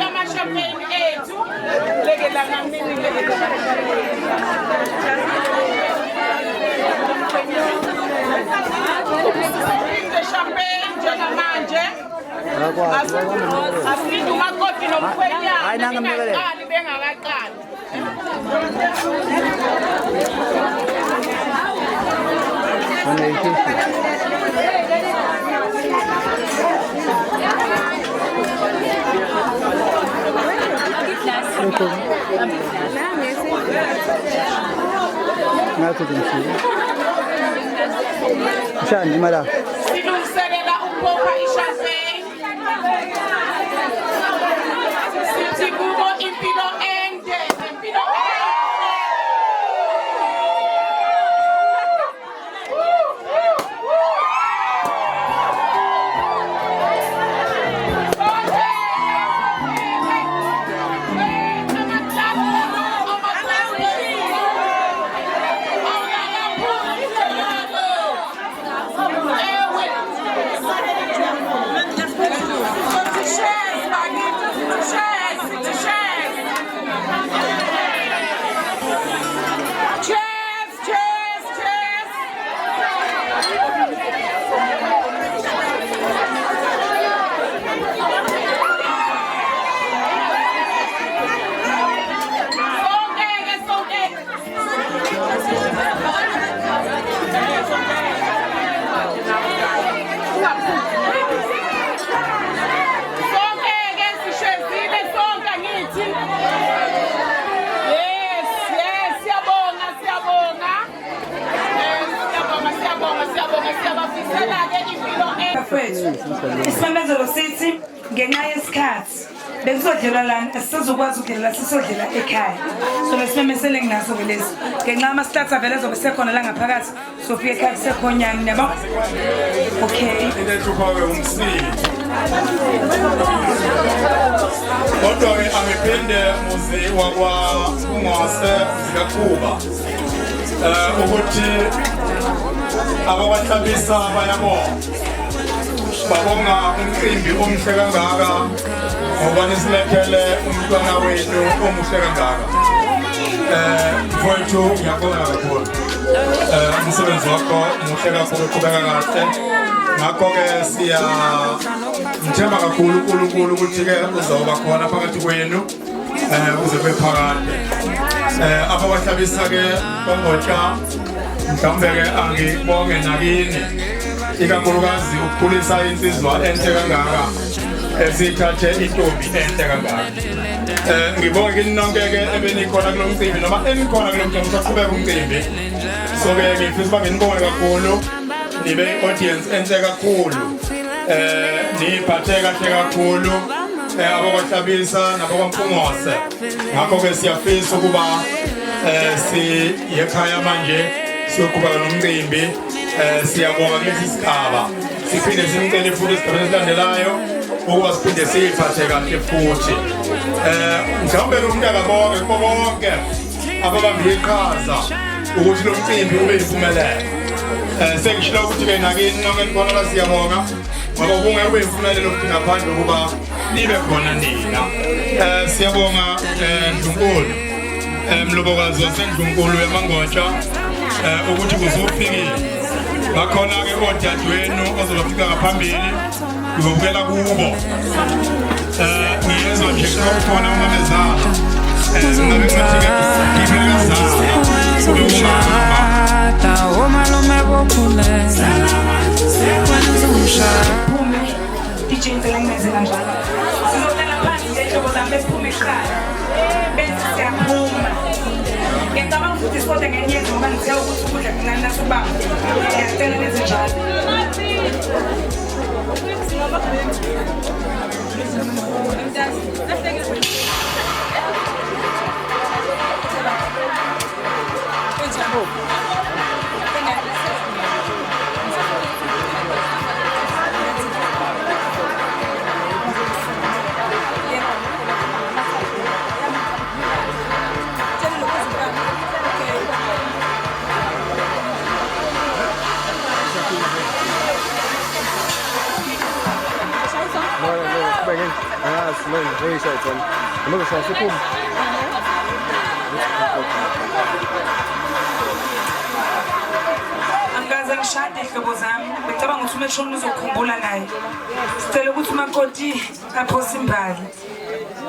Ama-champagne ethu. Lekela ngamini, the champagne njengamanje. Asifike umakoti nomkhwenyana bengaqali bengakaqali. Silungiselela ukupha i-champagne. Sithi kubo impilo ende, impilo Isimemezelo sithi ngenxa yesikhathi bekuzodlelwa lana asizokwazi ukudlela sisodlela ekhaya. So lesimemesele nginaso ke lesi. Ngenxa ama-stats avele azobe sekhona la ngaphakathi sofika ekhaya kusekhonyana nabo. Okay. Lethuphake umsili. Kodwa-ke angiphinde muzi wakwaNgqongqoshe zikaKuba ukuthi abakwahlabisa bayabonga. Babonga umcimbi omuhle kangaka ngoba nisilethele umntwana wethu omuhle kangaka. Mfowethu ngiyabonga kakhulu. Umsebenzi wakho muhle kakhulu uqhubeka kahle. Ngakho-ke siyamthemba kakhulu uNkulunkulu ukuthi-ke uzoba khona phakathi kwenu kuze kube phakade. Abawahlabisa-ke bongotsha mhlawumbe-ke angibonge nakini. Ikakhulukazi ukukhulisa insizwa enhle kangaka esithathe intombi enhle kangaka. Ngibonge kini nonke-ke ebenikhona kulo mcimbi noma enikhona kulo mcimbi usaqhubeka umcimbi. So-ke ngifisa uba nginibonge kakhulu nibe i-audience enhle kakhulu. Niphathe kahle kakhulu abakwahlabisa nabakwaNgqongqoshe. Ngakho-ke siyafisa ukuba siye ekhaya manje siyoqhubeka nomcimbi. Siyabonga kulesi sigaba. Siphinde simcele futhi esigabeni esilandelayo ukuba siphinde siyiphathe kahle futhi. Mhlawumbe lo muntu akabonge kubo bonke ababambe iqhaza ukuthi lo mcimbi ube yimpumelelo. Sengishilo ukuthi-ke nakini nonke nikhona la siyabonga ngoba kungeke kube yimpumelelo futhi ngaphandle ukuba nibe khona nina. Siyabonga Ndlunkulu, mlobokazi waseNdlunkulu eMangotsha ukuthi kuzofikile. Bakhona-ke odadewenu ozobafika ngaphambili ngizobukela kubo. Ngiyezwa nje kukhona umamezala ngabe ngathi-ke ngibekazala kube umama. DJ ngicela ngenze kanjalo. Sizodlala phansi nje inhlobo zami bephume ekhaya. Bese siyaphuma. Ngicabanga ukuthi sikodwa ngenyezi ngoba ngithe ukuthi ukudla kuncane nasubamba. Ngiyacela nenze njalo. simame ngiyishayithona ngoba sasiphuma angikaze ngishade hlobo zami ngicabanga ukuthi umeshoni uzokhumbula naye sicela ukuthi umakoti aphosa imbali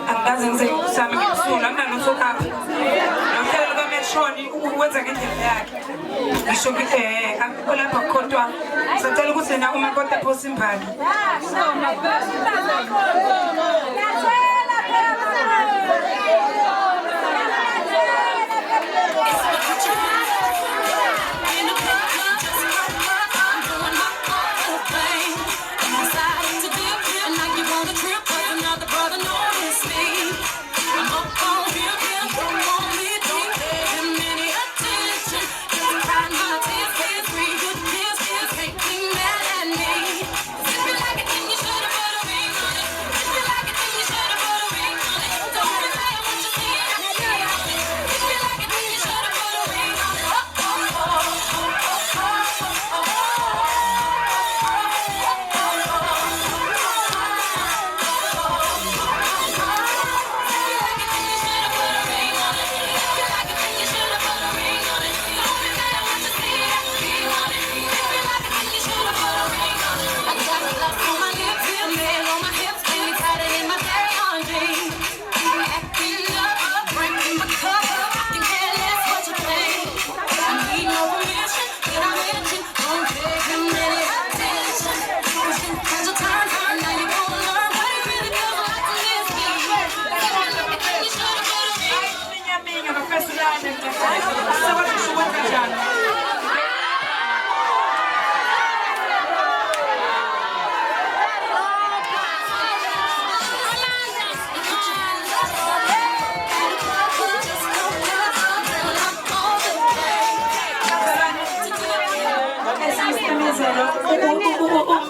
angikaze ngize ngikusami ngibusula kunalutho kapha nohlelo lukameshoni ukwenza ngendlela yakhe ngisho lapha kukhotwa sicela ukuthi na umakoti aphosa imbali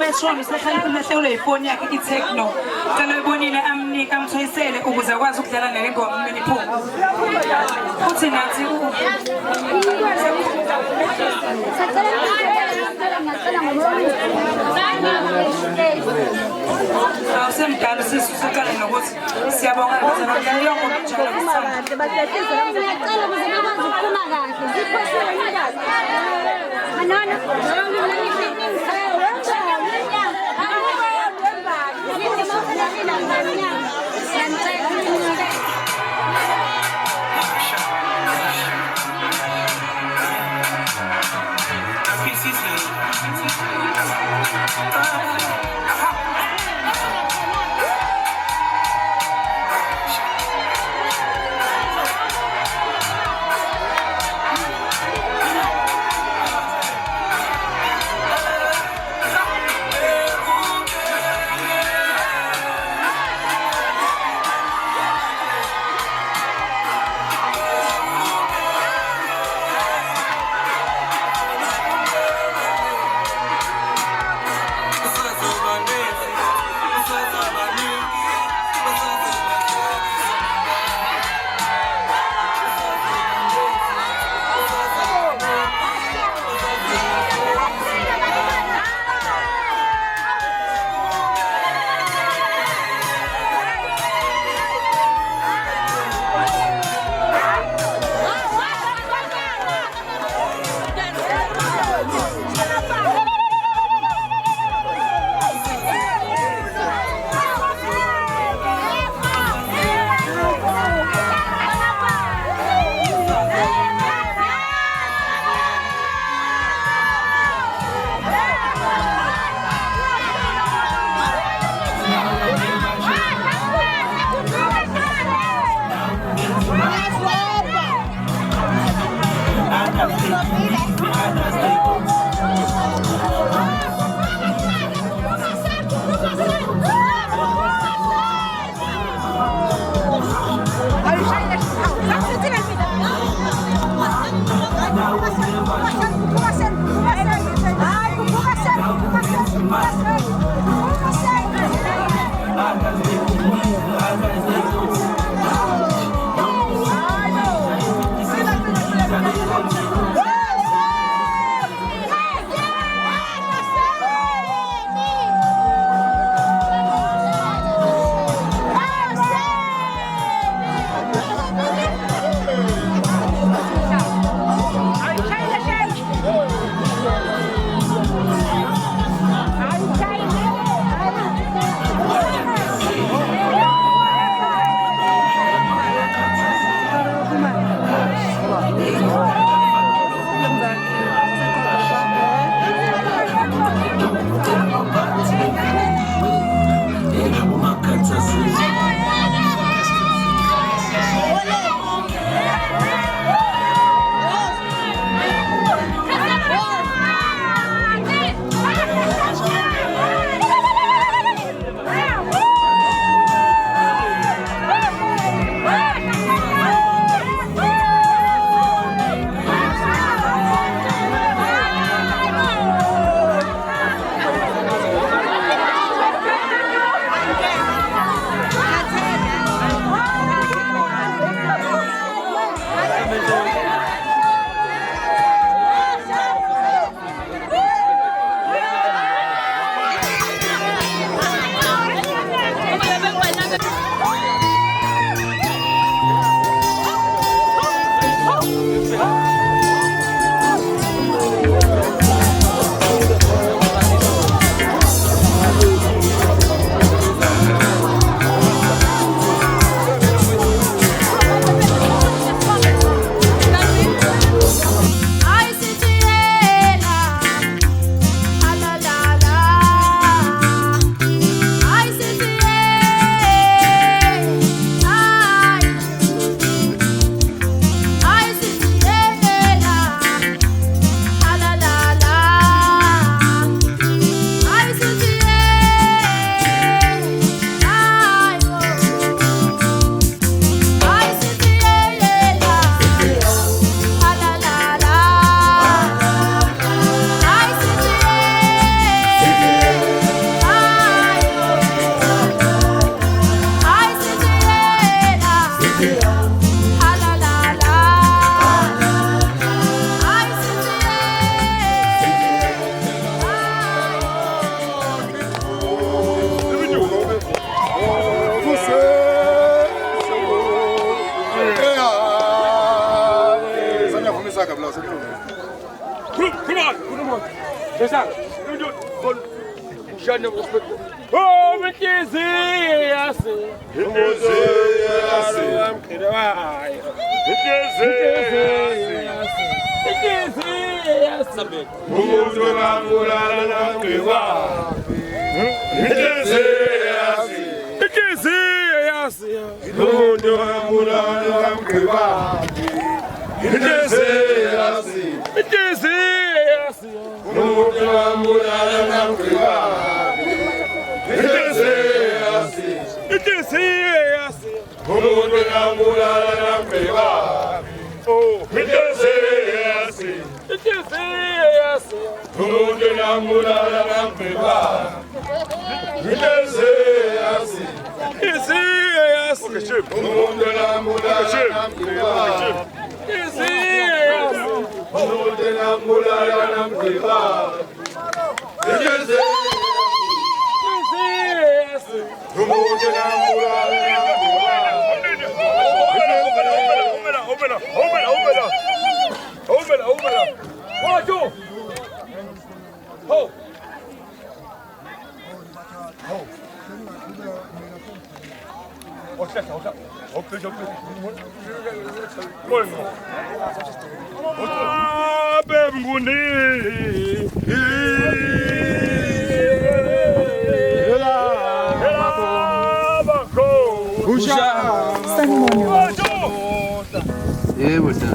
umeshoni sehlala kumehlekelwe ifoni yakhe iTechno cela uyibonile amnika amthoyisele ukuze akwazi ukudlala nale ngoma kumele iphume futhi nathi awusemdala sisukela nokuthi siyabonga ukuthi ngiyala yonke njalo kuthanda basethisa ngicela ukuze bakwazi ukuphuma kahle ziphosele imidlalo anana Yebo da.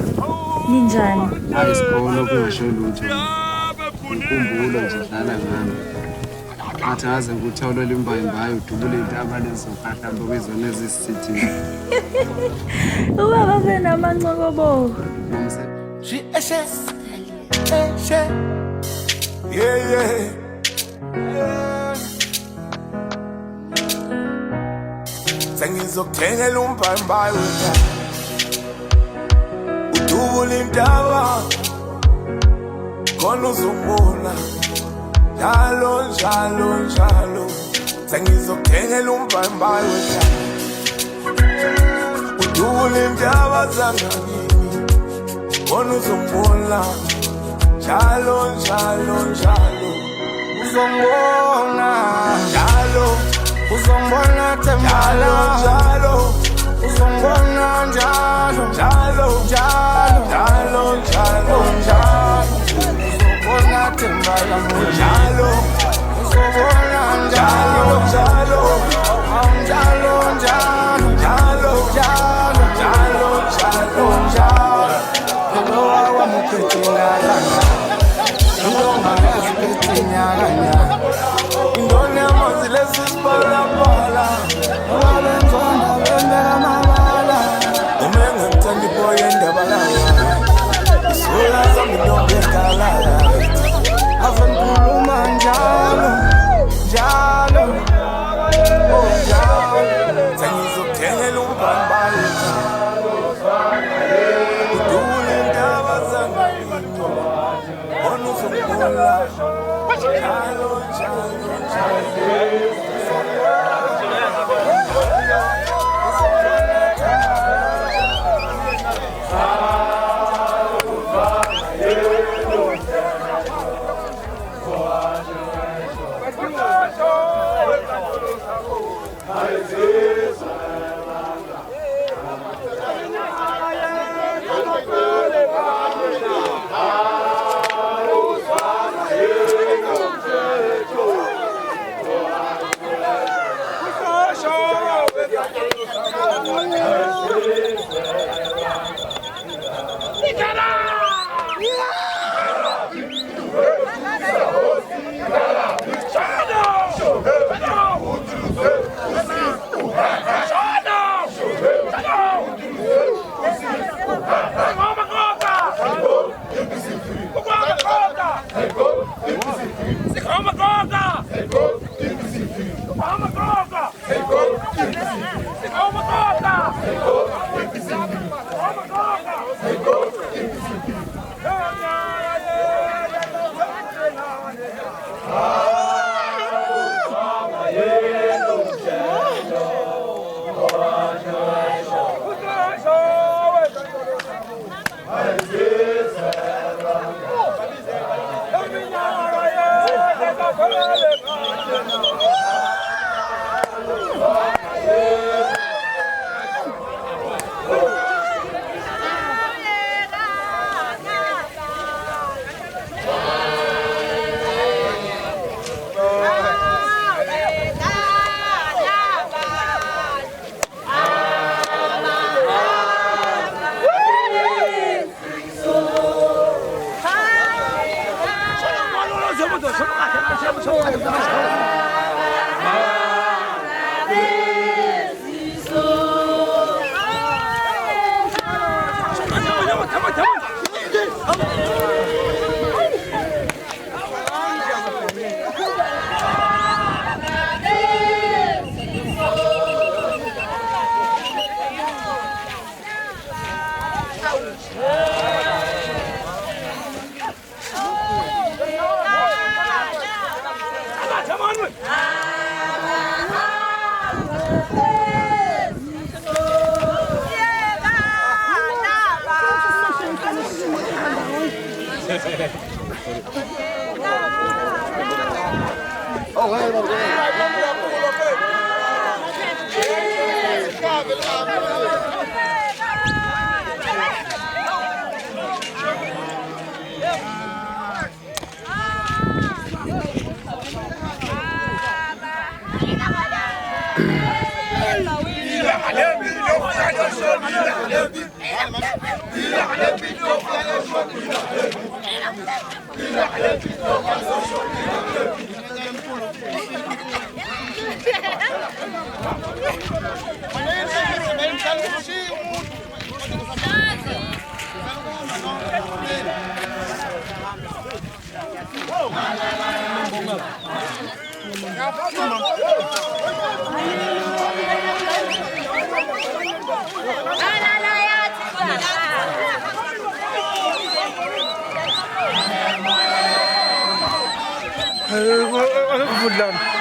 Ninjani? Ayisikolo kungasho lutho. Ukhumbula nje dlala ngami. Athi aze nguthola limbayimbayo udubule intaba lezophahla ngokwezona ezisithini. Ubaba benamancoko. She yeah. Sengizokuthengela umbhayimbayo udubule intaba khona uzombona njalo sengizokuthengela umbhayimbayo udubule intaba zangakini khona uzombona njalo uzombona njalo uzombona njalo uzombona njalo phethe ngalanga Intonga yaziphethe nyakanya Indoni yamanzi lesisipalapala Ababenzona bembeka mabala Umenge mthandi boy endabalala Isola zami ntombi egalala Ave ngikhuluma njalo Njalo Oh njalo Sengizokuthengela umbambalo Udule indaba zami Bona uzongibona Njalo Good luck.